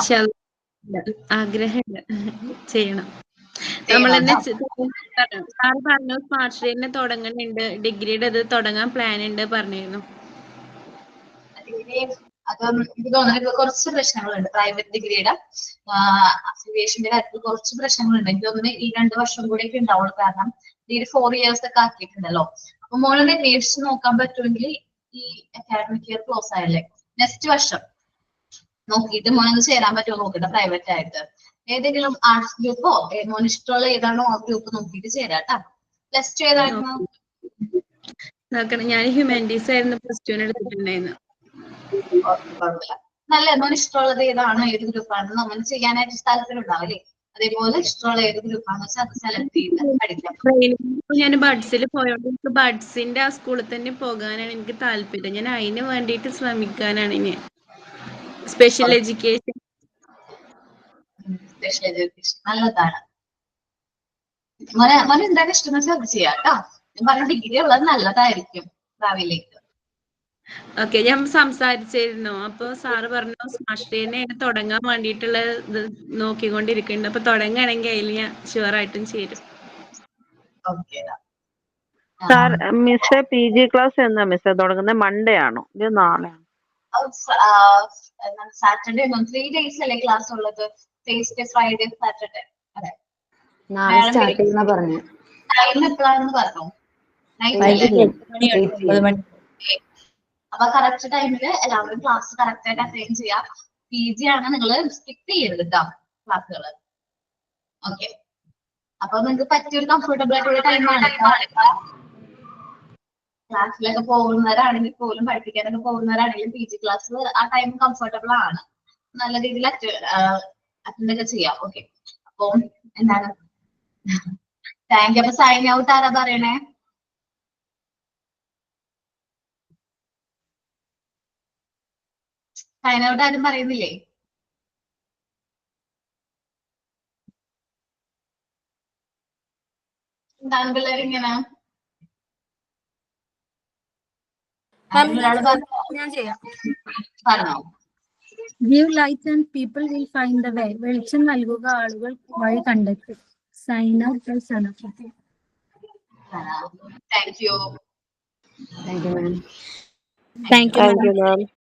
ആഗ്രഹമില്ല, ചെയ്യണം. നമ്മൾ തന്നെ സാറ് പറഞ്ഞു സ്മാർട്ട് സ്റ്റഡി തുടങ്ങുന്നുണ്ട്, ഡിഗ്രിയുടെ ഇത് തുടങ്ങാൻ പ്ലാൻ ഉണ്ട് പറഞ്ഞിരുന്നു. അത് എനിക്ക് തോന്നുന്നത് കുറച്ച് പ്രശ്നങ്ങളുണ്ട്. പ്രൈവറ്റ് ഡിഗ്രിയുടെ അഫിലിയേഷന്റെ കാര്യത്തിൽ കുറച്ച് പ്രശ്നങ്ങളുണ്ട്. എനിക്ക് തോന്നുന്നത് ഈ 2 വർഷം കൂടെ ഒക്കെ ഉണ്ടാവുള്ളൂ. കാരണം ഡിഗ്രി 4 years ഒക്കെ ആക്കിയിട്ടുണ്ടല്ലോ. അപ്പൊ മോളെ നേഴ്സ് നോക്കാൻ പറ്റുമെങ്കിൽ ഈ അക്കാഡമിക് ഇയർ ക്ലോസ് ആയല്ലേ, നെക്സ്റ്റ് വർഷം നോക്കിയിട്ട് മോനൊന്ന് ചേരാൻ പറ്റുമോ നോക്കട്ടെ. പ്രൈവറ്റ് ആയിട്ട് ഏതെങ്കിലും ആർട്സ് ഗ്രൂപ്പോ മോന് ഇഷ്ടമുള്ള ഏതാണോ ആ ഗ്രൂപ്പ് നോക്കിയിട്ട് ചേരാട്ടാ. +2 ഏതായിരുന്നു? നോക്കണം. ഞാൻ ഹ്യൂമാനിറ്റീസ് ആയിരുന്നു +2 എടുത്തിട്ടുണ്ടായിരുന്നു. നല്ല മോന് ഇഷ്ടമുള്ളത് ഏതാണോ, ഏത് ഗ്രൂപ്പാണെന്ന് നമ്മൾ ചെയ്യാനായിട്ട് താല്പര്യം ഉണ്ടാവില്ലേ? അതേപോലെ ഇഷ്ടമുള്ള ഏത് ഗ്രൂപ്പാണെന്ന് വെച്ചാൽ അത് സെലക്ട് ചെയ്ത് പഠിക്കാം. ഞാൻ ബഡ്സിൽ പോയോണ്ട് എനിക്ക് ബഡ്സിന്റെ ആ സ്കൂളിൽ തന്നെ പോകാനാണ് എനിക്ക് താല്പര്യം. ഞാൻ അതിന് വേണ്ടിയിട്ട് ശ്രമിക്കാനാണ് ഇനി. സ്പെഷ്യൽ എഡ്യൂക്കേഷൻ നല്ലതാണ്. മോനെ എന്താണ് ഇഷ്ടം വെച്ചാൽ അത് ചെയ്യാം കേട്ടോ. ഞാൻ പറഞ്ഞ ഡിഗ്രി ഉള്ളത് നല്ലതായിരിക്കും ഭാവിയിലേക്ക്. ഓക്കെ, ഞാൻ സംസാരിച്ചിരുന്നു. അപ്പൊ സാറ് പറഞ്ഞു സ്മാഷ് ഡേനെ തുടങ്ങാൻ വേണ്ടിയിട്ടുള്ള ഇത് നോക്കിക്കൊണ്ടിരിക്കുന്നുണ്ട്. അപ്പൊ തുടങ്ങുകയാണെങ്കിൽ അതിൽ ഞാൻ ഷുവറായിട്ടും ചേരും. Okay. Sir miss PG class എന്നാ മിസ് തുടങ്ങുന്നത്? മൺഡേ ആണോ ഇത് നാളെയാണോ? സാറ്റർഡേ 3 days അല്ലേ ക്ലാസ് ഉള്ളത്? Thursday, Friday, Saturday. അതെ. നാളെ സ്റ്റാർട്ട് ചെയ്യുന്ന പറഞ്ഞു. ടൈം എപ്പോഴാണെന്ന് പറഞ്ഞു? അപ്പൊ കറക്റ്റ് ടൈമില് എല്ലാവരും ക്ലാസ് കറക്റ്റ് ആയിട്ട് അറ്റൻഡ് ചെയ്യാം. PG ആണ്, നിങ്ങൾ സ്കിപ്പ് ചെയ്യരുത് കേട്ടോ ക്ലാസ്സുകൾ. ഓക്കെ, അപ്പൊ നിങ്ങൾക്ക് പറ്റിയൊരു കംഫർട്ടബിൾ ആയിട്ടുള്ള ടൈമാണ്. ക്ലാസ്സിലൊക്കെ പോകുന്നവരാണെങ്കിൽ പോലും, പഠിപ്പിക്കാനൊക്കെ പോകുന്നവരാണെങ്കിലും PG ക്ലാസ് ആ ടൈം കംഫർട്ടബിൾ ആണ്. നല്ല രീതിയിൽ അറ്റൻഡ് ഒക്കെ ചെയ്യാം. ഓക്കെ, അപ്പൊ എന്താണ്, താങ്ക് യു. അപ്പൊ സൈൻ ഔട്ട് ആരാ പറയണേ? സൈൻ ഔട്ട് ആരും പറയുന്നില്ലേ? എന്താണ് പിള്ളേർ ഇങ്ങനെ? ഞാൻ ചെയ്യാം. പറഞ്ഞോ. Give light and people will find the way. വെളിച്ചം നൽകുക, ആളുകൾ വഴി കണ്ടെത്തും. Sign out by Sanapati. Thank you. Thank you ma'am. Thank you ma'am.